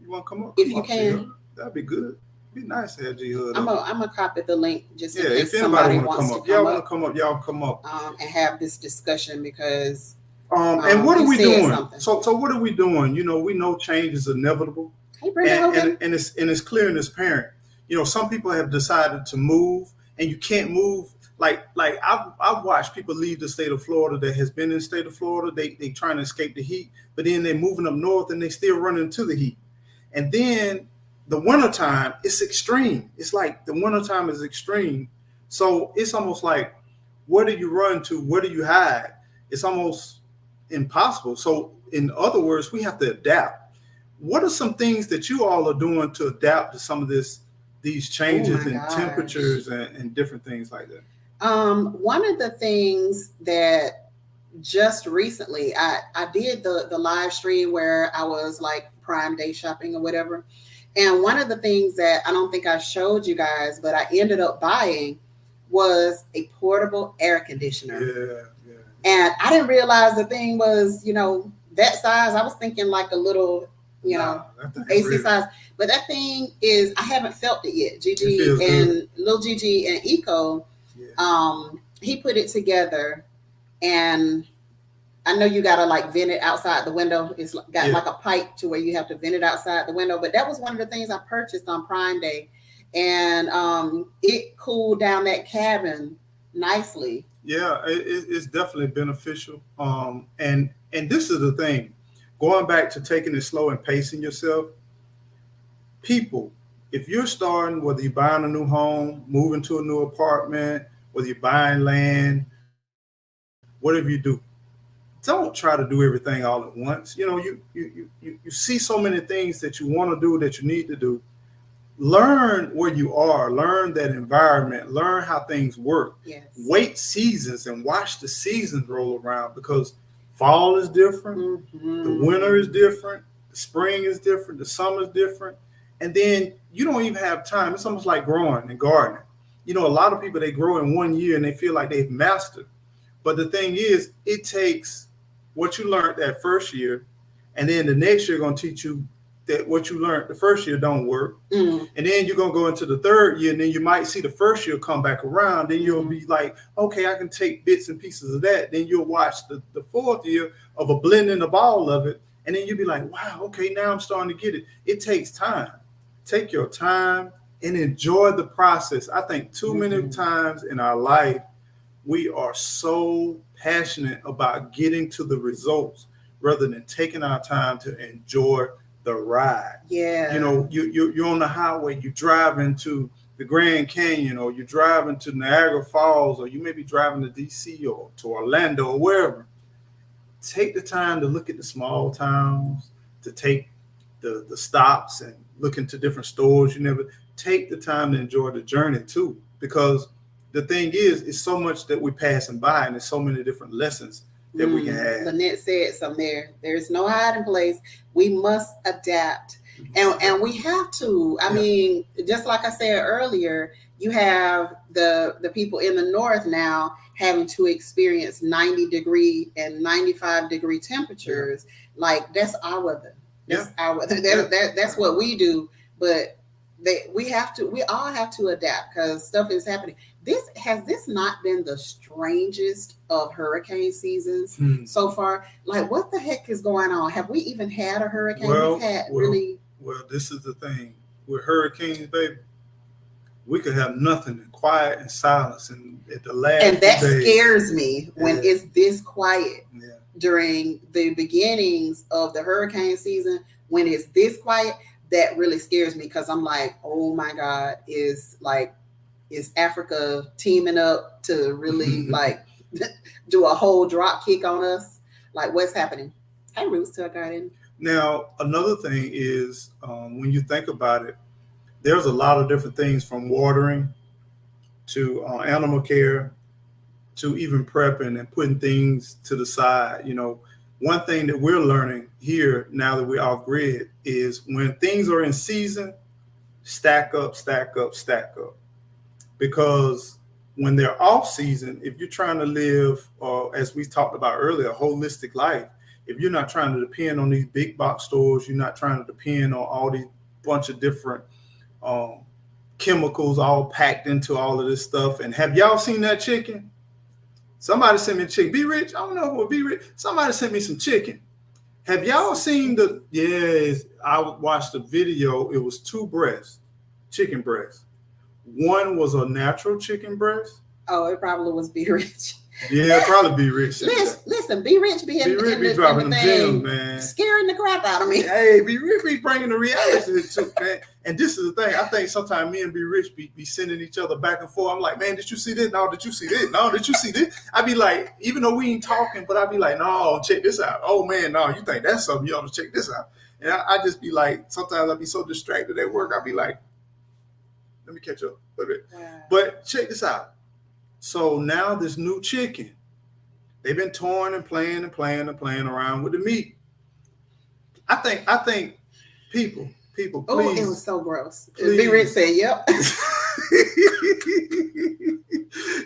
You want to come up? If you can. That'd be good. Be nice to have G Hud. I'm gonna copy the link just in case if somebody anybody wants to come up. to Y'all want to come up? Y'all come up. And have this discussion, because and what are we doing? Something. So what are we doing? We know change is inevitable. Hey, Brenda, and it's clear and it's apparent. Some people have decided to move, and you can't move. Like I've watched people leave the state of Florida that has been in the state of Florida. They trying to escape the heat, but then they're moving up north and they still running into the heat. And then the wintertime, it's extreme. It's like the wintertime is extreme. So it's almost like, where do you run to? Where do you hide? It's almost impossible. So in other words, we have to adapt. What are some things that you all are doing to adapt to some of these changes in temperatures and different things like that? One of the things that just recently, I did the live stream where I was like Prime Day shopping or whatever. And one of the things that I don't think I showed you guys, but I ended up buying was a portable air conditioner. Yeah, yeah. And I didn't realize the thing was, that size. I was thinking like a little, Nah, that thing's AC real. size. But that thing is, I haven't felt it yet. It Gigi feels and good. little Gigi and Eco, Yeah. he put it together, and I know you gotta like vent it outside the window. It's got Yeah. like a pipe to where you have to vent it outside the window. But that was one of the things I purchased on Prime Day, and it cooled down that cabin nicely. Yeah, it's definitely beneficial. And this is the thing, going back to taking it slow and pacing yourself. People, if you're starting, whether you're buying a new home, moving to a new apartment, whether you're buying land, whatever you do, don't try to do everything all at once. You see so many things that you want to do, that you need to do. Learn where you are, learn that environment, learn how things work. Yes. Wait seasons and watch the seasons roll around, because fall is different, the winter is different, the spring is different, the summer is different. And then you don't even have time. It's almost like growing and gardening. A lot of people, they grow in one year and they feel like they've mastered. But the thing is, it takes what you learned that first year, and then the next year going to teach you that what you learned the first year don't work. And then you're going to go into the third year, and then you might see the first year come back around. Then you'll be like, okay, I can take bits and pieces of that. Then you'll watch the fourth year of a blending of all of it. And then you'll be like, wow, okay, now I'm starting to get it. It takes time. Take your time and enjoy the process. I think too many times in our life, we are so passionate about getting to the results rather than taking our time to enjoy the ride. Yeah. You're on the highway, you drive into the Grand Canyon, or you're driving to Niagara Falls, or you may be driving to DC or to Orlando or wherever. Take the time to look at the small towns, to take the stops and look into different stores. You never take the time to enjoy the journey too, because the thing is, it's so much that we're passing by, and there's so many different lessons that we can have. Lynette said something there. There's no hiding place. We must adapt. And we have to. I mean, just like I said earlier, you have the people in the north now having to experience 90-degree and 95-degree temperatures. Like, that's our weather. That's our weather. That's what we do. But we all have to adapt, because stuff is happening. Has this not been the strangest of hurricane seasons so far? Like, what the heck is going on? Have we even had a hurricane? Well, this is the thing with hurricanes, baby. We could have nothing and quiet and silence, and at the last and that days, scares me when it's this quiet. Yeah. During the beginnings of the hurricane season, when it's this quiet, that really scares me, because I'm like, oh my God, is Africa teaming up to really like do a whole drop kick on us? Like, what's happening? Hey, Rooster Garden. Now, another thing is, when you think about it, there's a lot of different things, from watering to animal care to even prepping and putting things to the side. One thing that we're learning here now that we're off grid is, when things are in season, stack up, stack up, stack up. Because when they're off season, if you're trying to live, as we talked about earlier, a holistic life, if you're not trying to depend on these big box stores, you're not trying to depend on all these bunch of different chemicals all packed into all of this stuff. And have y'all seen that chicken? Somebody sent me chicken. Be Rich. I don't know if it would Be Rich. Somebody sent me some chicken. Have y'all seen yes, I watched the video. It was 2 breasts, chicken breasts. One was a natural chicken breast. Oh, it probably was Be Rich. Yeah, probably Be Rich. Listen, Be Rich be dropping them gems, man. Scaring the crap out of me. Hey, Be Rich be bringing the reality to man. And this is the thing. I think sometimes me and Be Rich be sending each other back and forth. I'm like, man, did you see this? No, did you see this? No, did you see this? I be like, even though we ain't talking, but I be like, no, check this out. Oh man, no, you think that's something? You ought to check this out. And I just be like, sometimes I be so distracted at work. I be like, let me catch up a little bit. Wow. But check this out. So now this new chicken, They've been toying and playing and playing and playing around with the meat. I think people, Oh, it was please, so gross. Big Rich please. said, "Yep."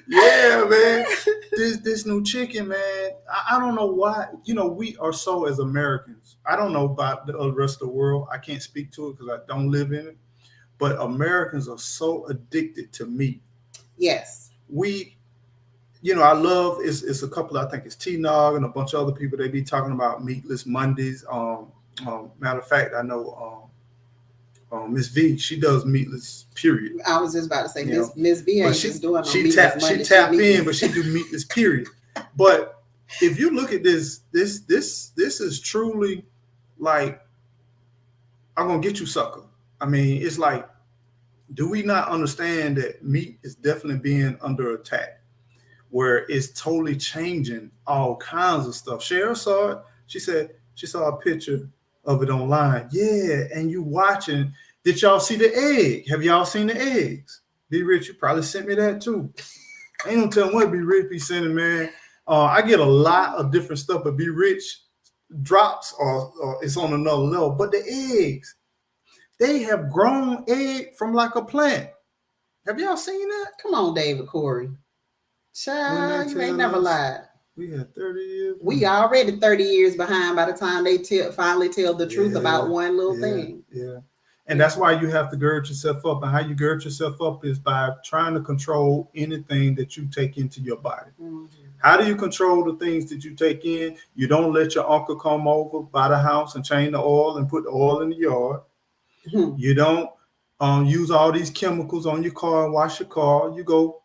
Yeah, man. This new chicken, man. I don't know why. You know, we are so as Americans. I don't know about the rest of the world. I can't speak to it because I don't live in it. But Americans are so addicted to meat. Yes. We, you know, I love it's a couple. I think it's T Nog and a bunch of other people. They be talking about meatless Mondays. Matter of fact, I know Miss V. She does meatless. Period. I was just about to say, You know, Miss V but ain't she just doing no she meatless tap Monday. she tap in, meatless. but she do meatless. Period. But if you look at this is truly like I'm gonna get you, sucker. I mean, it's like, do we not understand that meat is definitely being under attack? Where it's totally changing all kinds of stuff. Cheryl saw it. She said she saw a picture of it online. Yeah, and you watching. Did y'all see the egg? Have y'all seen the eggs? B Rich, you probably sent me that too. Ain't no telling what B Rich be sending, man. I get a lot of different stuff, but B Rich drops or it's on another level. But the eggs, they have grown egg from like a plant. Have y'all seen that? Come on, David Corey. Child, you ain't never lied. We had 30 years. We already 30 years behind by the time they finally tell the truth about one little thing. Yeah. And that's why you have to gird yourself up. And how you gird yourself up is by trying to control anything that you take into your body. Mm-hmm. How do you control the things that you take in? You don't let your uncle come over by the house and change the oil and put the oil in the yard. Mm-hmm. You don't use all these chemicals on your car and wash your car. You go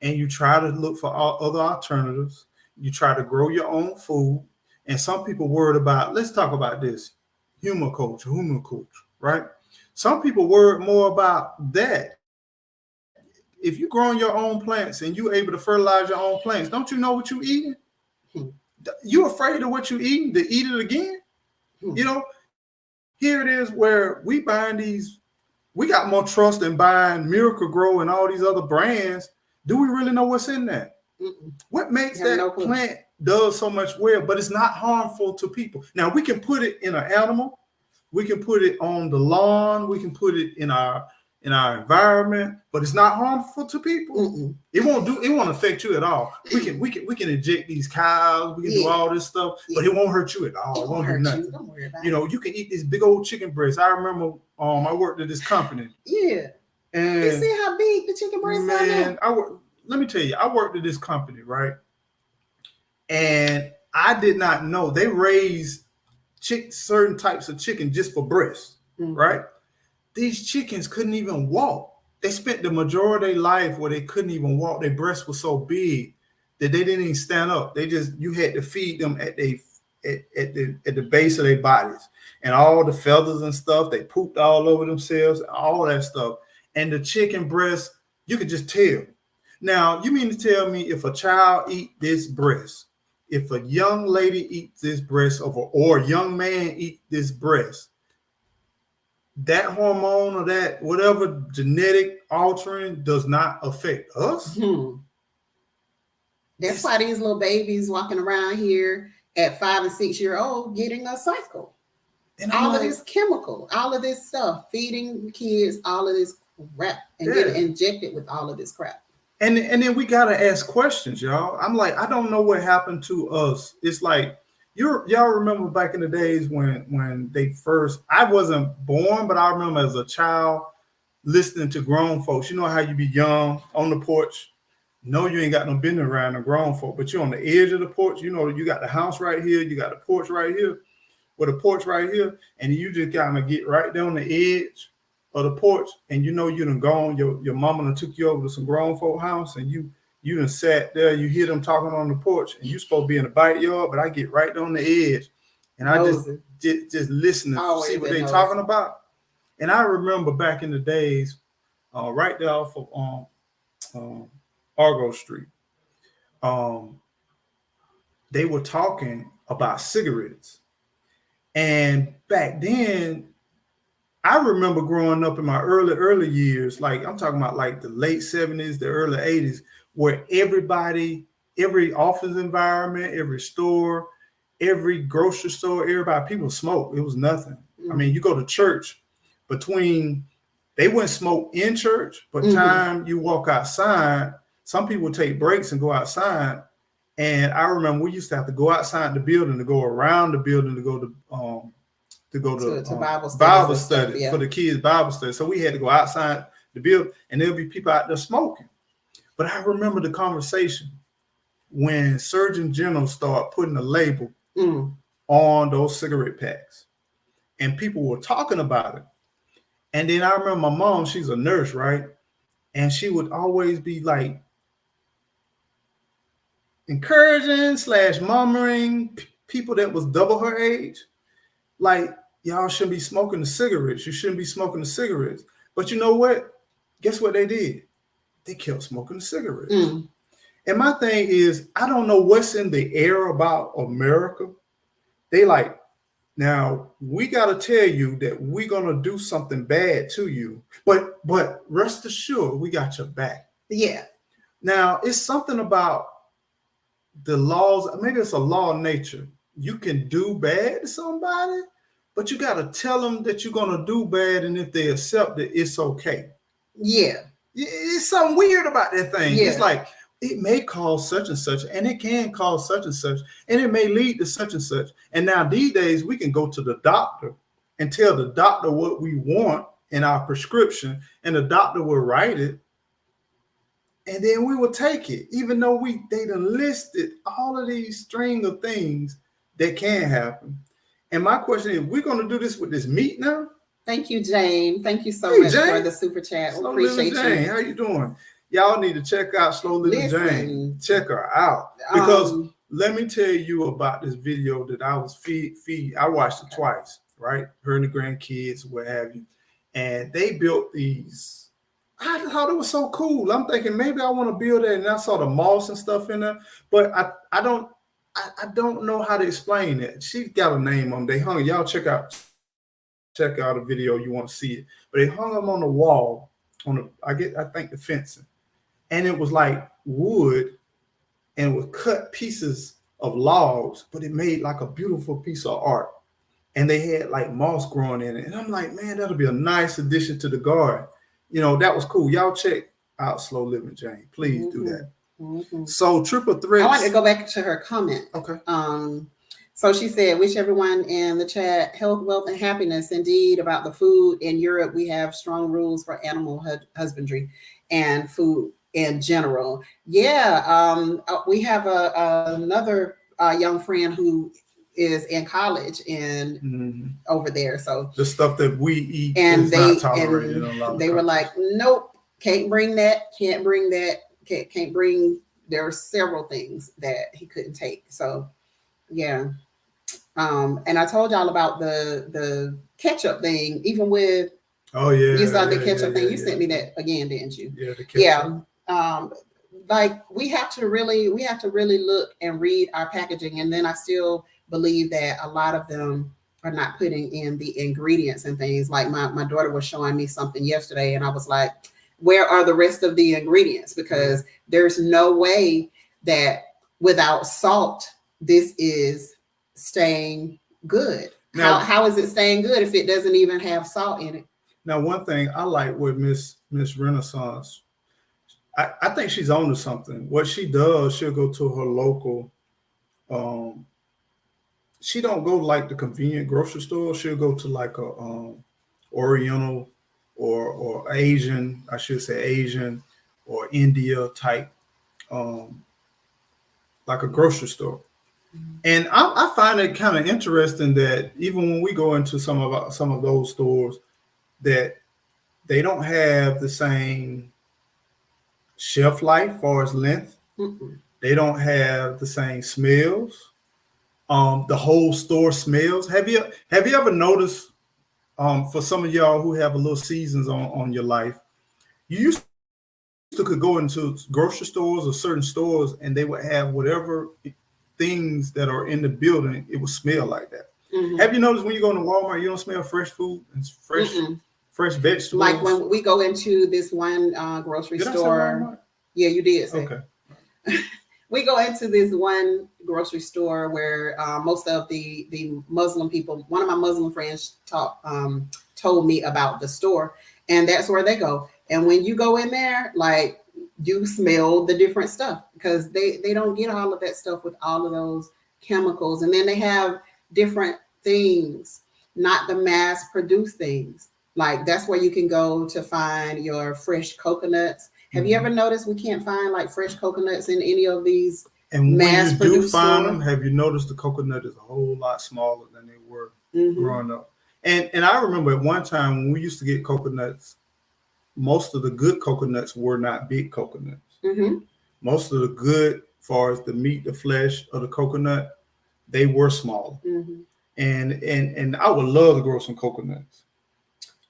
and you try to look for other alternatives. You try to grow your own food. And some people worried about, let's talk about this, human culture, right? Some people worry more about that. If you're growing your own plants and you're able to fertilize your own plants, don't you know what you're eating? You're afraid of what you're eating to eat it again? You know, here it is where we buying these, we got more trust in buying Miracle Grow and all these other brands. Do we really know what's in that? Mm-mm. What makes that plant does so much well, but it's not harmful to people. Now, we can put it in an animal. We can put it on the lawn. We can put it in our environment, but it's not harmful to people. Mm-mm. It won't affect you at all. We can inject these cows. We can do all this stuff, but it won't hurt you at all. It won't do nothing. You. Don't worry about it. You know, you can eat this big old chicken breast. I remember I worked at this company. Yeah. And you see how big the chicken breasts are now? Let me tell you, I worked at this company, right? And I did not know they raise certain types of chicken just for breasts, right? These chickens couldn't even walk. They spent the majority of their life where they couldn't even walk. Their breasts were so big that they didn't even stand up. You had to feed them at the base of their bodies, and all the feathers and stuff. They pooped all over themselves, all that stuff. And the chicken breast, you could just tell. Now, you mean to tell me if a child eat this breast, if a young lady eats this breast, or a young man eat this breast, that hormone or that whatever genetic altering does not affect us? That's why these little babies walking around here at 5 and 6 years old getting a cycle. And all of this chemical, all of this stuff, feeding kids, all of this crap, and getting injected with all of this crap. And then we gotta ask questions, y'all. I'm like, I don't know what happened to us. It's like y'all remember back in the days when they first, I wasn't born, but I remember as a child listening to grown folks. You know how you be young on the porch. No, you ain't got no business around the grown folk, but you're on the edge of the porch. You know, you got the house right here, you got the porch right here, with a porch right here, and you just kind of get right there on the edge of the porch, and you know you done gone, your mama done took you over to some grown folk house, and you done sat there, you hear them talking on the porch, and you supposed to be in the backyard, but I get right on the edge, and I just listen to see what they talking about. And I remember back in the days, right there off of Argo Street, they were talking about cigarettes. And back then, I remember growing up in my early years, like I'm talking about like the late 70s, the early 80s, where everybody every office environment, every store, every grocery store, everybody, people smoke. It was nothing. I mean, you go to church, between they wouldn't smoke in church, but time you walk outside, some people take breaks and go outside. And I remember we used to have to go outside the building to go around the building to go to Bible study for the kids Bible study. So we had to go outside the building, and there'll be people out there smoking. But I remember the conversation when Surgeon General started putting a label on those cigarette packs, and people were talking about it. And then I remember my mom, she's a nurse, right? And she would always be like encouraging / murmuring people that was double her age, like, y'all shouldn't be smoking the cigarettes. You shouldn't be smoking the cigarettes. But you know what? Guess what they did? They kept smoking the cigarettes. And my thing is, I don't know what's in the air about America. They like, now we got to tell you that we're going to do something bad to you, but rest assured we got your back. Yeah. Now it's something about the laws. Maybe it's a law of nature. You can do bad to somebody, but you got to tell them that you're going to do bad. And if they accept it, it's okay. Yeah. It's something weird about that thing. Yeah. It's like, it may cause such and such, and it can cause such and such, and it may lead to such and such. And now these days we can go to the doctor and tell the doctor what we want in our prescription, and the doctor will write it, and then we will take it, even though they done listed all of these string of things that can happen. And my question is, we're going to do this with this meat now? Thank you, Jane. Thank you so much for the super chat. We appreciate Jane, you. how you doing? Y'all need to check out Slow Living Jane. Check her out. Because let me tell you about this video that I was I watched it twice, right? Her and the grandkids, what have you. And they built these. I thought it was so cool. I'm thinking maybe I want to build it. And I saw the moss and stuff in there. But I don't know how to explain it. She's got a name on them. They hung it. Y'all check out a video, you want to see it. But they hung them on the wall, I think the fencing. And it was like wood and would cut pieces of logs, but it made like a beautiful piece of art. And they had like moss growing in it. And I'm like, man, that'll be a nice addition to the garden. You know, that was cool. Y'all check out Slow Living Jane. Please do that. So Triple Threats. I want to go back to her comment. Okay. So she said, wish everyone in the chat health, wealth, and happiness. Indeed, about the food in Europe, we have strong rules for animal husbandry and food in general. Yeah, we have another young friend who is in college and over there. So the stuff that we eat and is not tolerated in a lot of they were like, nope, can't bring that, can't bring that, can't bring. There are several things that he couldn't take. So yeah. And I told y'all about the ketchup thing, even with you saw the ketchup thing. You sent me that again, didn't you? Yeah, the ketchup. Yeah. Like we have to really look and read our packaging. And then I still believe that a lot of them are not putting in the ingredients and things. Like my daughter was showing me something yesterday, and I was like, where are the rest of the ingredients? Because there's no way that without salt, this is staying good. Now, how is it staying good if it doesn't even have salt in it? Now, one thing I like with Miss Renaissance, I think she's on to something. What she does, she'll go to her local. She don't go like the convenient grocery store. She'll go to like a Oriental or Asian, I should say Asian or India type, like a grocery store. And I find it kind of interesting that even when we go into some of those stores, that they don't have the same shelf life as far as length. They don't have the same smells. The whole store smells. Have you ever noticed? For some of y'all who have a little seasons on your life, you used to could go into grocery stores or certain stores, and they would have whatever things that are in the building, it would smell like that. Have you noticed when you go into Walmart, you don't smell fresh food and fresh vegetables? Like when we go into this one grocery store. Yeah, you did say. Okay. we go into this one grocery store where most of the Muslim people, one of my Muslim friends told me about the store, and that's where they go. And when you go in there, like you smell the different stuff because they don't get all of that stuff with all of those chemicals, and then they have different things, not the mass produced things. Like that's where you can go to find your fresh coconuts. Have you ever noticed we can't find like fresh coconuts in any of these And when mass you do produced find stores? them, have you noticed the coconut is a whole lot smaller than they were Mm-hmm. growing up? And I remember at one time when we used to get coconuts, most of the good coconuts were not big coconuts. Mm-hmm. Most of the good, as far as the meat, the flesh of the coconut, they were smaller. Mm-hmm. And I would love to grow some coconuts.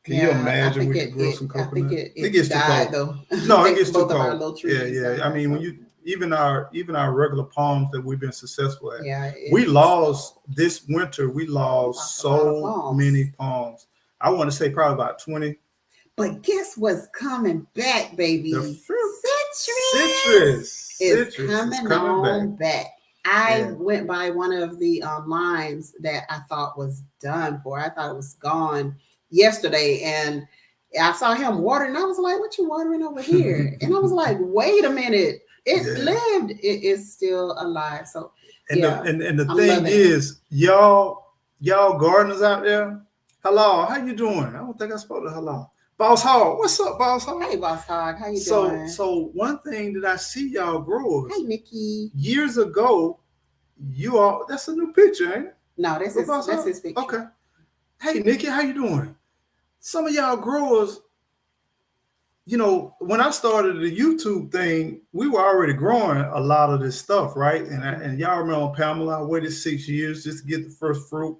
Can you Yeah, I imagine think we could grow some I think coconut? It it gets too died cold. though. No, it gets too Both of our cold. little Yeah, trees yeah. I died, mean, when so you even our regular palms that we've been successful at, yeah, we it's lost this winter. We lost lost a lot of so palms. many palms. I want to say probably about 20. But guess what's coming back, baby? The fruit, Citrus is citrus is coming coming on back. I Yeah. went by one of the lines that I thought was done for. I thought it was gone yesterday, and I saw him watering. And I was like, "What you watering over here?" And I was like, "Wait a minute! It Yeah. lived. It is still alive." So And yeah, the I'm thing loving it. is, y'all gardeners out there, hello, how you doing? I don't think I spoke to hello. Boss Hog, what's up, Boss Hog? Hey, Boss Hog, how you So doing? so one thing that I see y'all growers Hey, Nikki. years ago, you all that's a new picture, ain't it? No, With Boss that's Hog? his picture. Okay. Hey Nikki, how you doing? Some of y'all growers, you know, when I started the YouTube thing, we were already growing a lot of this stuff, right? And y'all remember Pamela, I waited 6 years just to get the first fruit.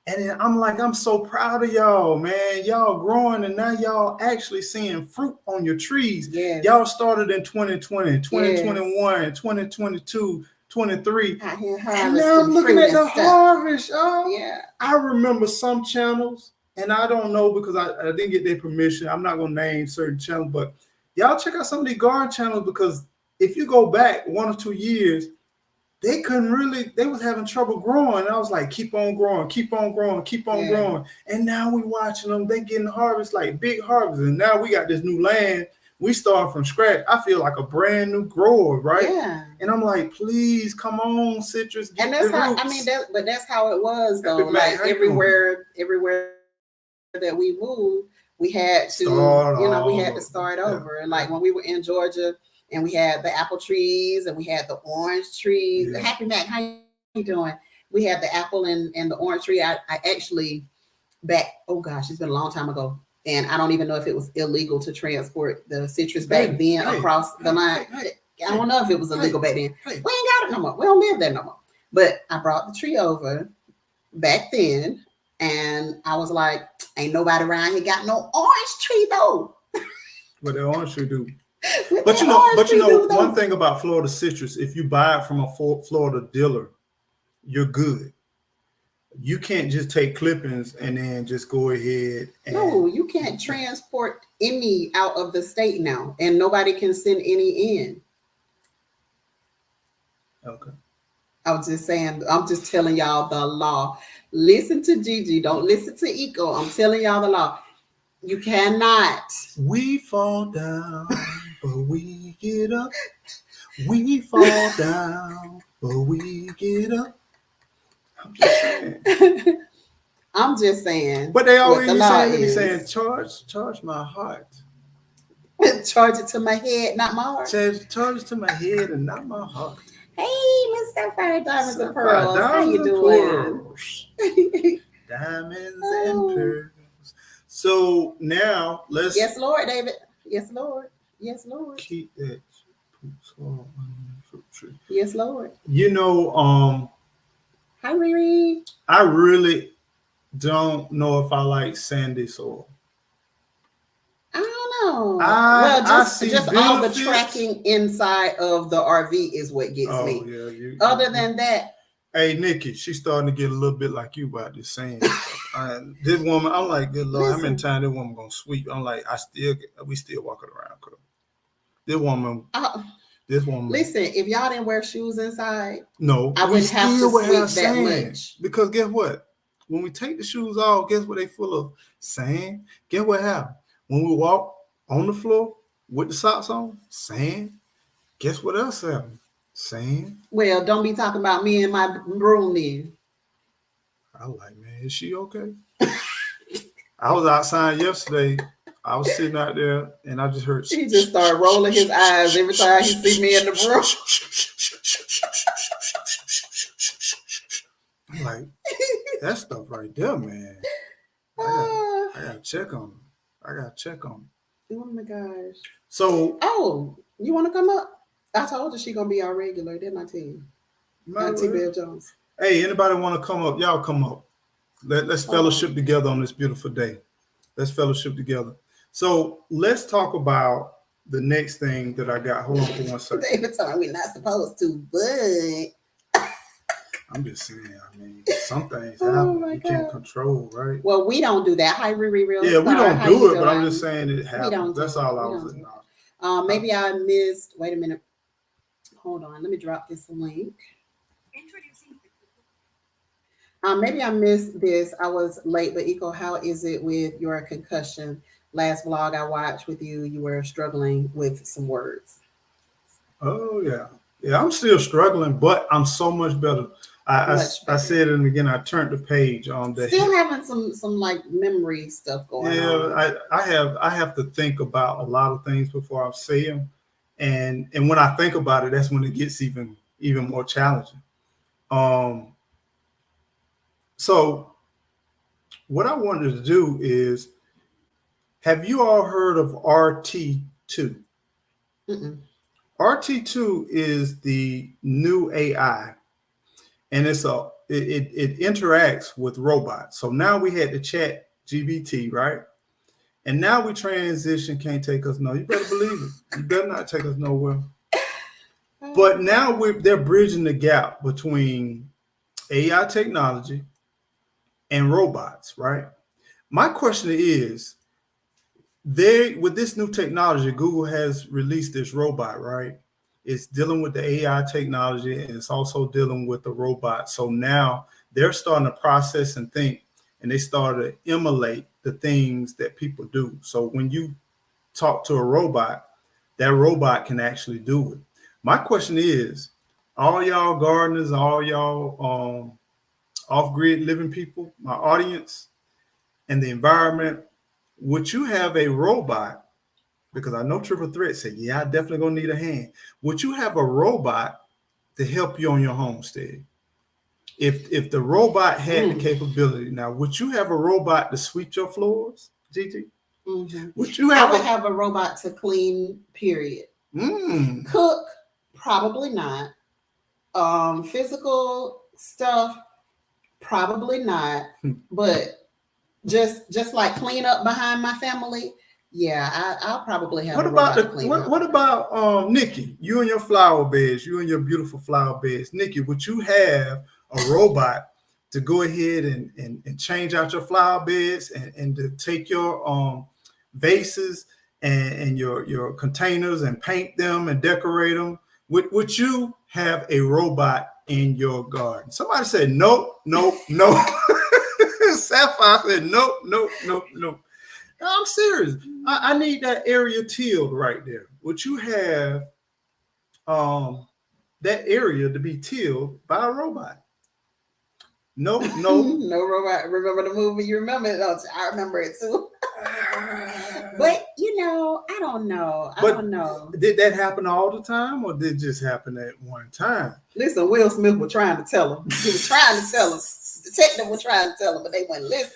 And then I'm like, I'm so proud of y'all, man. Y'all growing and now y'all actually seeing fruit on your trees. Yes. Y'all started in 2020, Yes. 2021, 2022, 23. Out here And now I'm harvesting looking fruit at and the stuff. harvest, y'all. Yeah. I remember some channels, and I don't know because I didn't get their permission. I'm not gonna name certain channels, but y'all check out some of these garden channels because if you go back 1 or 2 years, they couldn't really, they was having trouble growing. And I was like, keep on growing, keep on growing, keep on growing. And now we watching them, they getting harvest, like big harvest. And now we got this new land. We start from scratch. I feel like a brand new grower, right? Yeah. And I'm like, please, come on, citrus, get And that's the how roots. I mean but that's how it was though. Happy Mac, Like how you doing? everywhere that we moved, we had to we had to start over. And like when we were in Georgia and we had the apple trees and we had the orange trees. Yeah. Happy Mac, how you doing? We had the apple and the orange tree. I actually back, oh gosh, it's been a long time ago. And I don't even know if it was illegal to transport the citrus back then across the line. I don't know if it was illegal back then. We ain't got it no more. We don't live there no more. But I brought the tree over back then, and I was like, ain't nobody around here got no orange tree though. What the orange tree do? But you know, one thing about Florida citrus, if you buy it from a Florida dealer, you're good. You can't just take clippings and then just go ahead and no, you can't transport any out of the state now, and nobody can send any in. Okay. I was just saying, I'm just telling y'all the law. Listen to Gigi, don't listen to Eco. I'm telling y'all the law. You cannot. We fall down, but we get up. We fall down, but we get up. I'm just saying. I'm just saying. But they always be saying, charge my heart. Charge it to my head, not my heart. Charge it to my head and not my heart. Hey, Miss Sapphire Diamonds and Pearls. How you doing? Diamonds and pearls. So now let's. Yes, Lord, David. Yes, Lord. Yes, Lord. Keep that soil on the fruit tree. Yes, Lord. You know, hi, Riri. I really don't know if I like sandy soil. I don't know. Just all the tracking inside of the RV is what gets me. Yeah, Other than that. Hey, Nikki, she's starting to get a little bit like you about this saying. This woman, I'm like, good Lord, how many times this woman gonna sweep? I'm like, we still walking around, girl. This This one. Listen, if y'all didn't wear shoes inside, no, I wouldn't have to sweep that much. Because guess what? When we take the shoes off, guess what? They full of sand. Guess what happens? When we walk on the floor with the socks on, sand. Guess what else happened? Sand. Well, don't be talking about me and my broom then. I was like, man, is she okay? I was outside yesterday. I was sitting out there and I just heard. He just started rolling his eyes every time he see me in the broom. I'm like, that stuff right there, man. I gotta check on him. Oh my gosh. So, you want to come up? I told you she gonna be our regular, didn't I tell you? Auntie Bill Jones. Hey, anybody want to come up? Y'all come up. Let's fellowship together on this beautiful day. Let's fellowship together. So let's talk about the next thing that I got. Hold on for 1 second. David told me we're not supposed to, but I'm just saying. I mean, some things happen you can't control, right? Well, we don't do that. Hi, Riri, real yeah, star. we don't do it, but I'm just saying it happens. We don't That's all I was saying. Maybe I missed. Wait a minute. Hold on. Let me drop this link. Maybe I missed this. I was late, but Eco, how is it with your concussion? Last vlog I watched with you, you were struggling with some words. Oh yeah, I'm still struggling, but I'm so much better. I said it again. I turned the page on that. Still having some like memory stuff going on. Yeah, I have to think about a lot of things before I say them, and when I think about it, that's when it gets even more challenging. So what I wanted to do is, have you all heard of RT2? Mm-mm. RT2 is the new AI, and it interacts with robots. So now we had the chat GBT, right? And now we transition, can't take us nowhere. You better believe it. You better not take us nowhere. But now they're bridging the gap between AI technology and robots, right? My question is, with this new technology, Google has released this robot, right? It's dealing with the AI technology and it's also dealing with the robot. So now they're starting to process and think, and they start to emulate the things that people do. So when you talk to a robot, that robot can actually do it. My question is, all y'all gardeners, all y'all off-grid living people, my audience, and the environment, would you have a robot? Because I know Triple Threat said, yeah, I definitely gonna need a hand. Would you have a robot to help you on your homestead? If the robot had the capability, now would you have a robot to sweep your floors, Gigi? Mm-hmm. Would you have? I would have a robot to clean. Period. Cook, probably not. Physical stuff, probably not. But just like clean up behind my family. Yeah, I'll probably have. What about Nikki? You and your flower beds, you and your beautiful flower beds. Nikki, would you have a robot to go ahead and change out your flower beds and to take your vases and your containers and paint them and decorate them? Would you have a robot in your garden? Somebody said no. Sapphire said no. I'm serious. I need that area tilled right there. Would you have that area to be tilled by a robot? No. No robot. Remember the movie? You remember it? I remember it too. But I don't know. I don't know. Did that happen all the time, or did it just happen at one time? Listen, Will Smith was trying to tell him. He was trying to tell us. The detective was trying to tell him, but they wouldn't listen.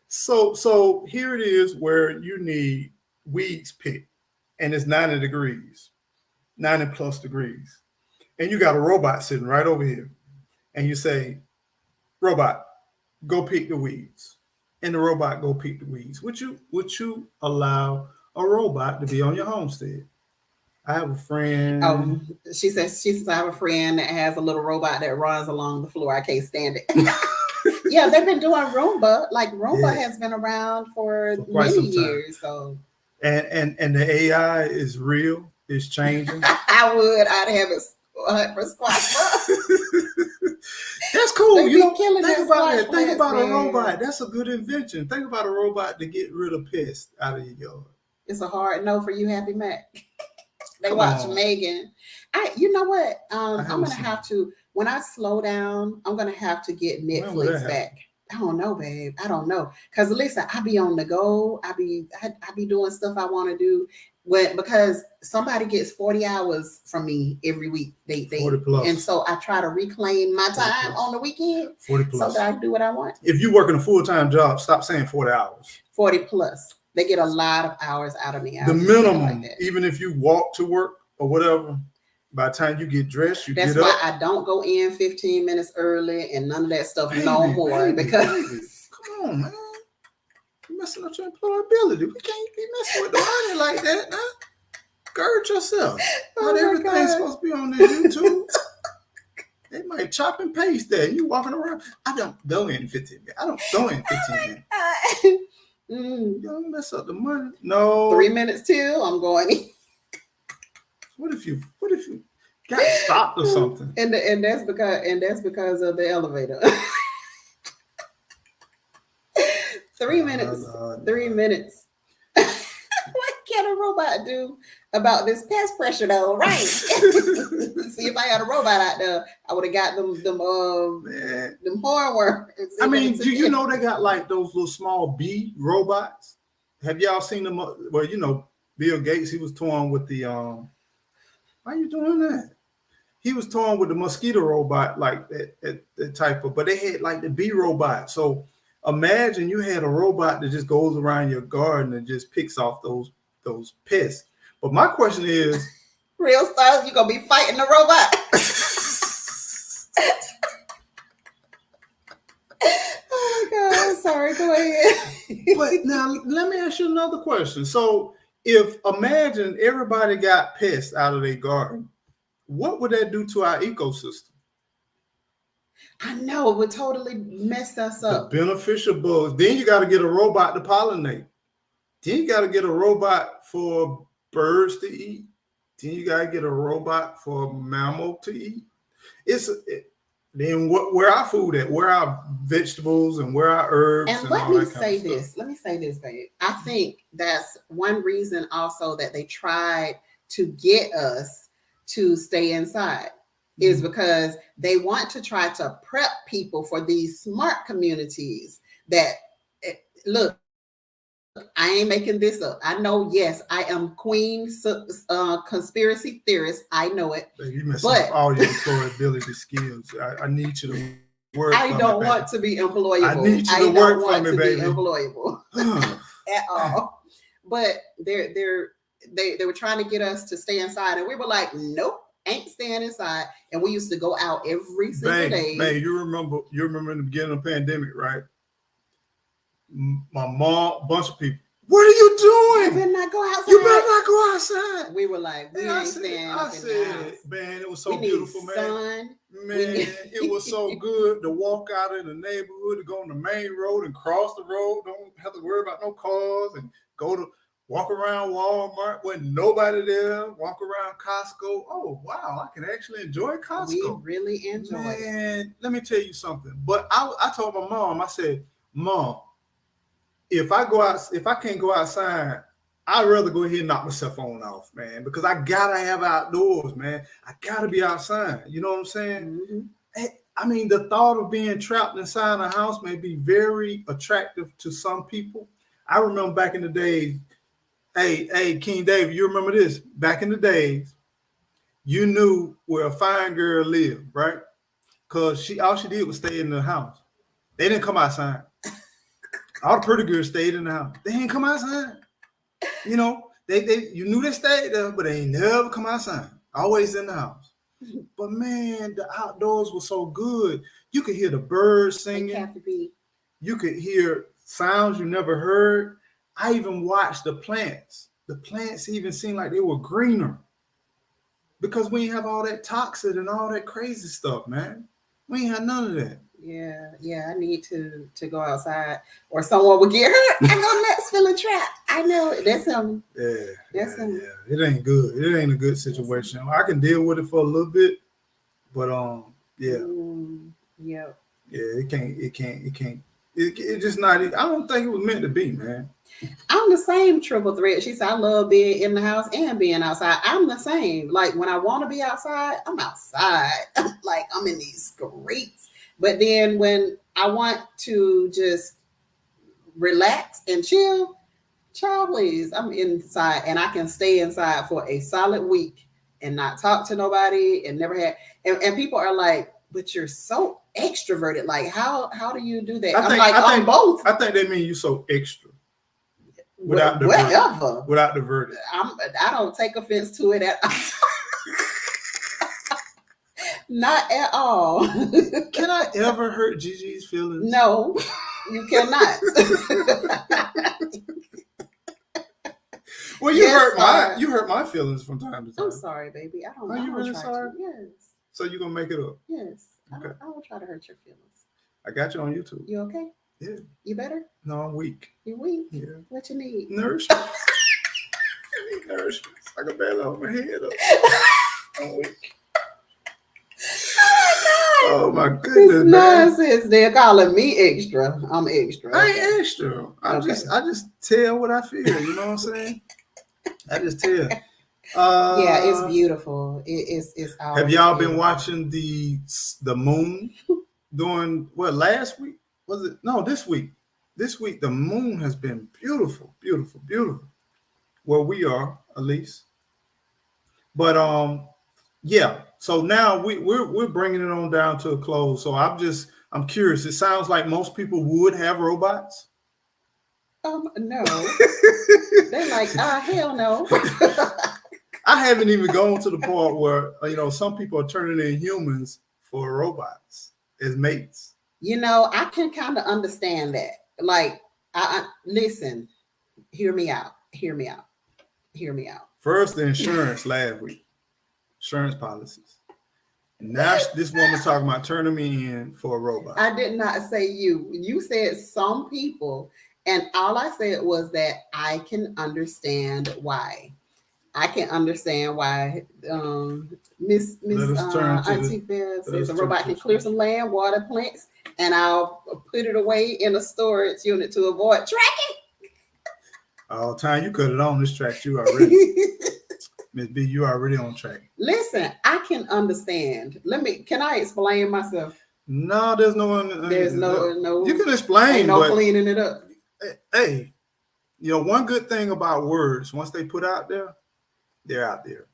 So here it is where you need weeds picked, and it's 90 degrees, 90 plus degrees. And you got a robot sitting right over here. And you say, robot, go pick the weeds. And the robot go pick the weeds. Would you allow a robot to be on your homestead? I have a friend. She says I have a friend that has a little robot that runs along the floor. I can't stand it. Yeah, they've been doing Roomba. Like Roomba has been around for many years. So and the AI is real. is changing. I would. I'd have it for squash. That's cool. They You be know, killing think their about that. squash Think about a plants, man. robot. That's a good invention. Think about a robot to get rid of pests out of your yard. It's a hard no for you, Happy Mac. They Come watch on. Megan. You know what? I'm haven't gonna seen have to when I slow down. I'm gonna have to get When would Netflix that back. I don't know, babe. I don't know. Cause listen, I be on the go. I be doing stuff I want to do. Because somebody gets 40 hours from me every week. They 40 plus. and so I try to reclaim my 40 time plus. on the weekend 40 so plus. that I can do what I want. If you're working a full-time job, stop saying 40 hours. 40 plus. They get a lot of hours out of me. The minimum, even if you walk to work or whatever, by the time you get dressed, That's get why up. I don't go in 15 minutes early and none of that stuff Baby, no more. Because come on, man. You're messing up your employability. We can't be messing with the money like that now. Gird yourself. Not everything's supposed to be on this YouTube. They might chop and paste that. You walking around. I don't go in 15 minutes. I don't go in 15 minutes. You don't mess up the money. No. 3 minutes till I'm going in. What if you got stopped or something? And that's because of the elevator. 3 minutes. 3 minutes. What can a robot do about this pest pressure though? Right. See, if I had a robot out there, I would have got them hornworms. I mean, do you know they got like those little small bee robots? Have y'all seen them? Well, you know, Bill Gates, he was torn with the why are you doing that? He was torn with the mosquito robot, like that type of, but they had like the bee robot. So imagine you had a robot that just goes around your garden and just picks off those pests. But my question is, real stars, you're gonna be fighting the robot. Oh my God, sorry, go ahead. But now let me ask you another question. So if imagine everybody got pests out of their garden, what would that do to our ecosystem? I know, it would totally mess us up. The beneficial bugs. Then you got to get a robot to pollinate. Then you got to get a robot for birds to eat. Then you got to get a robot for a mammal to eat. Then where our food at? Where our vegetables and where our herbs? And let me say this, babe. I think that's one reason also that they tried to get us to stay inside is because they want to try to prep people for these smart communities that look. I ain't making this up. I know, yes, I am queen conspiracy theorist. I know it. You messing up all your employability skills. I need you to work. I don't want to be employable. I need you to work for me, baby. Be employable at all. But they were trying to get us to stay inside, and we were like, nope, ain't staying inside. And we used to go out every single day. Man, you remember in the beginning of the pandemic, right? My mom, a bunch of people. What are you doing? You better not go outside. You better not go outside. We were like, we ain't staying up in the house. Man, it was so beautiful, man. Sun. Man, it was so good to walk out in the neighborhood, to go on the main road and cross the road. Don't have to worry about no cars and walk around Walmart with nobody there. Walk around Costco. Oh, wow, I can actually enjoy Costco. We really enjoy it. Man, let me tell you something. But I told my mom, I said, Mom, if I can't go outside, I'd rather go ahead and knock my cell phone off, man, because I gotta have outdoors, man. I gotta be outside. You know what I'm saying? Mm-hmm. I mean, the thought of being trapped inside a house may be very attractive to some people. I remember back in the days, hey, King David, you remember this? Back in the days, you knew where a fine girl lived, right? Because all she did was stay in the house. They didn't come outside. All the pretty girls stayed in the house. They didn't come outside. You know, you knew they stayed there, but they ain't never come outside. Always in the house. But man, the outdoors were so good. You could hear the birds singing. You could hear sounds you never heard. I even watched the plants. The plants even seemed like they were greener because we ain't have all that toxic and all that crazy stuff, man. We ain't had none of that. Yeah, I need to go outside or someone will get hurt. I go nuts feeling trapped. I know that's him. Yeah, That's him. yeah. It ain't good. It ain't a good situation. I can deal with it for a little bit, but yeah, Yeah. yeah. It can't. It just not. I don't think it was meant to be, man. I'm the same triple threat. She said, I love being in the house and being outside. I'm the same. Like when I want to be outside, I'm outside. Like I'm in these streets. But then when I want to just relax and chill, child, please, I'm inside and I can stay inside for a solid week and not talk to nobody and never had. And people are like, but you're so extroverted. Like, how do you do that? I'm both. I think they mean you so extra. Whatever. Without diverted. I don't take offense to it at all. Not at all. Can I ever hurt Gigi's feelings? No, you cannot. Well, you hurt my feelings from time to time. I'm sorry, baby. Are you really sorry? Yes. So you're gonna make it up? Yes. Okay. I won't try to hurt your feelings. I got you on YouTube. You okay? Yeah. You better? No, I'm weak. You weak? Yeah. What you need? Nourishment. I need nourishment. I can barely hold my head up. I'm weak. Oh my goodness! It's nonsense. They're calling me extra. I'm extra. I ain't extra. I just tell what I feel. You know what I'm saying? I just tell. Yeah, it's beautiful. It's have y'all been watching the moon during last week? Was it? No, this week. This week the moon has been beautiful, beautiful, beautiful. Where we are, at least. But yeah. So now we're bringing it on down to a close. So I'm curious. It sounds like most people would have robots. No. They're like, hell no. I haven't even gone to the part where some people are turning in humans for robots as mates. I can kind of understand that. Like, I listen. Hear me out. Hear me out. Hear me out. First, the insurance last week. Insurance policies. Now this woman's talking about turning me in for a robot. I did not say you. You said some people, and all I said was that I can understand why. I can understand why Miss Auntie Bear says a robot can clear some land, water plants, and I'll put it away in a storage unit to avoid tracking. All the time you cut it on this track, you already. Miss B, you already on track. Listen, I can understand. Can I explain myself? No, there's no one. There's no. You can explain. Ain't no cleaning it up. Hey, one good thing about words, once they put out there, they're out there.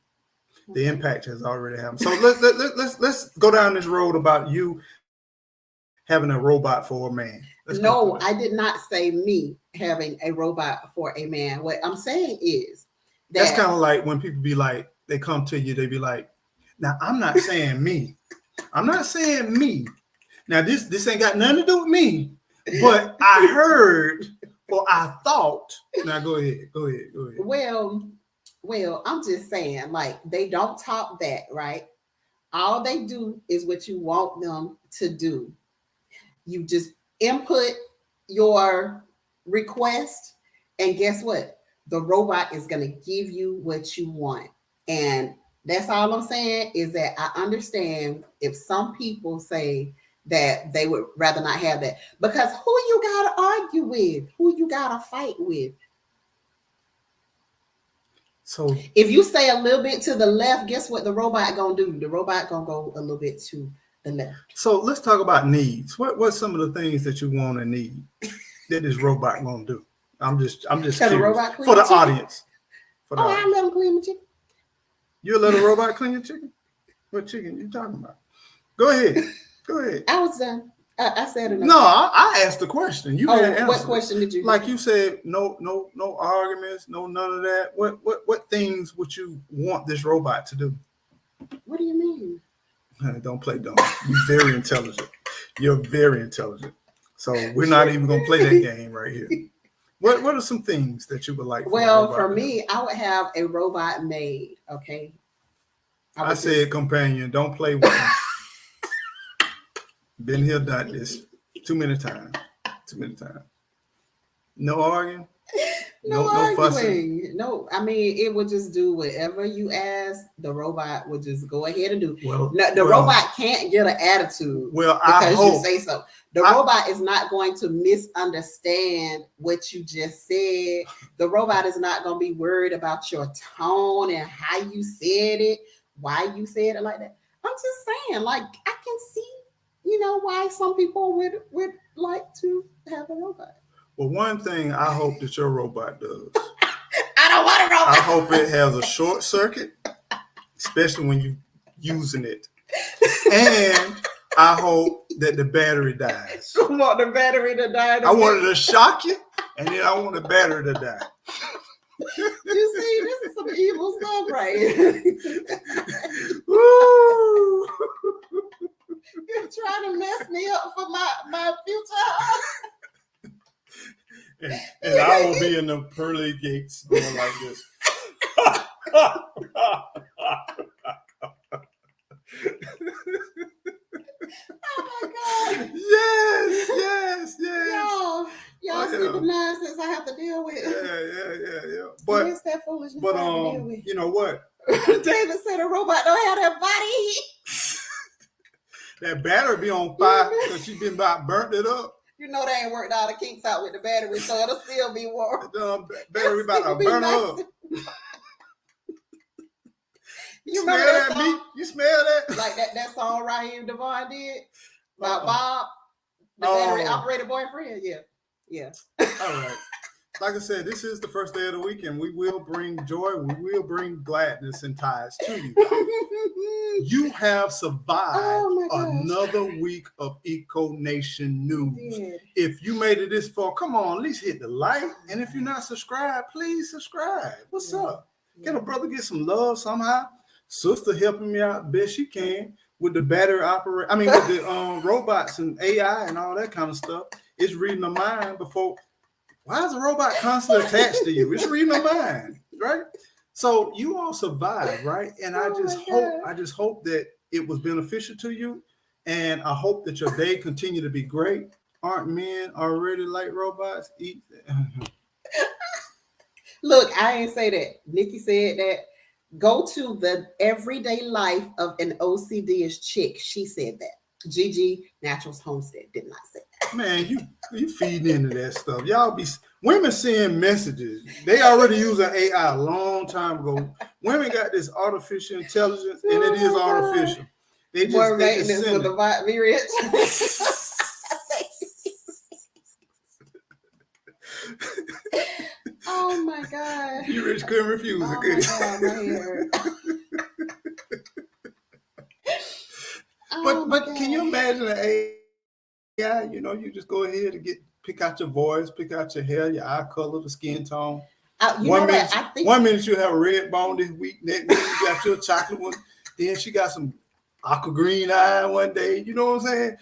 The impact has already happened. So let's go down this road about you having a robot for a man. No, I did not say me having a robot for a man. What I'm saying is that's kind of like when people be like, they come to you, they be like, now I'm not saying me. I'm not saying me. Now this ain't got nothing to do with me, but I heard or I thought. Now go ahead. Well, I'm just saying, like, they don't talk that, right? All they do is what you want them to do. You just input your request, and guess what? The robot is going to give you what you want. And that's all I'm saying is that I understand if some people say that they would rather not have that. Because who you got to argue with? Who you got to fight with? So if you say a little bit to the left, guess what the robot going to do? The robot going to go a little bit to the left. So let's talk about needs. What's some of the things that you want and need that this robot going to do? I'm just curious. For the audience. I let him clean my chicken. You let a robot clean your chicken? What chicken you talking about? Go ahead. I was done. I said enough. No, I asked the question. You had what question did you? Like you said, no arguments, none of that. What things would you want this robot to do? What do you mean? Don't play dumb. You're very intelligent. You're very intelligent. So we're not even gonna play that game right here. What are some things that you would like? For me, I would have a robot maid. Okay. I said companion. Don't play with me. Been here, done this too many times. No arguing. No no fussing. arguing. No, I mean it would just do whatever you ask. The robot would just go ahead and do. No, the robot can't get an attitude because you say so. The robot is not going to misunderstand what you just said. The robot is not going to be worried about your tone and how you said it, why you said it like that. I'm just saying, like, I can see, why some people would like to have a robot. Well, one thing I hope that your robot does. I don't want a robot. I hope it has a short circuit, especially when you're using it. And I hope that the battery dies. You want the battery to die? I want it to shock you, and then I want the battery to die. You see, this is some evil stuff right here. Woo! You're trying to mess me up for my future. And I will be in the pearly gates going like this. Oh my God. Yes. Y'all see the nonsense I have to deal with. Yeah. But it's that foolishness I have to deal with. You know what? David said a robot don't have that body. That battery be on fire because she been about burnt it up. They ain't worked all the kinks out with the battery, so it'll still be warm. The battery about to burn up. You remember that song? Meat? You smell that? Like that song Raheem Devon did about Bob, the battery operated boyfriend. Yeah. All right. Like I said, this is the first day of the week, and we will bring joy. We will bring gladness and ties to you. You have survived another week of Eco Nation news. If you made it this far, come on, at least hit the like. And if you're not subscribed, please subscribe. What's up? Can a brother get some love somehow? Sister helping me out best she can with the battery with the robots and AI and all that kind of stuff. It's reading the mind before. Why is a robot constantly attached to you? It's reading the mind, right? So you all survived, right? And I just hope that it was beneficial to you. And I hope that your day continue to be great. Aren't men already like robots? Look, I ain't say that. Nikki said that. Go to the everyday life of an OCD-ish chick. She said that. Gigi Naturals Homestead did not say that. Man, you feeding into that stuff. Women send messages. They already using AI a long time ago. Women got this artificial intelligence, and it is artificial. They just more maintenance with the bot be rich. Oh my God. You rich couldn't refuse it, could you? But can you imagine an AI? You just go ahead and pick out your voice, pick out your hair, your eye color, the skin tone. One minute you have a red bone this week, next week you got your chocolate one. Then she got some aqua green eye one day. You know what I'm saying?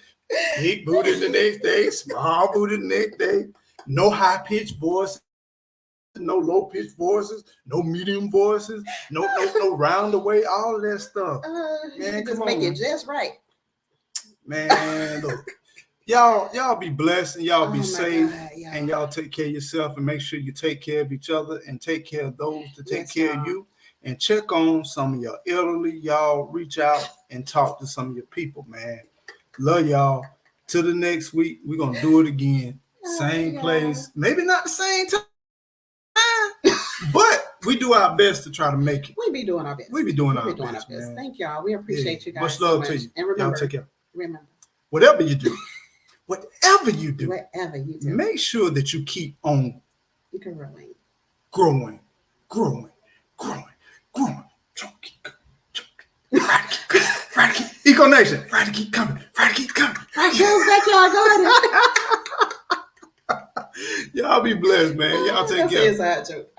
Big booty the next day, small booty the next day. No high pitched voice. No low pitched voices, no medium voices, no round away, all of that stuff. Man, just make it just right. Man, look, y'all be blessed and y'all be safe, and y'all take care of yourself and make sure you take care of each other and take care of those to take care of you, and check on some of your elderly. Y'all reach out and talk to some of your people, man. Love y'all. Till the next week, we're gonna do it again. Same place, maybe not the same time. But we do our best to try to make it. We be doing our best. Man. Thank y'all. We appreciate you guys. Much love to you. And remember, y'all take care. Remember, whatever you do, make sure that you keep on growing. Friday, Eco Nation. Friday keep coming. Feels like y'all got it. Y'all be blessed, man. Y'all take care. That's an inside joke.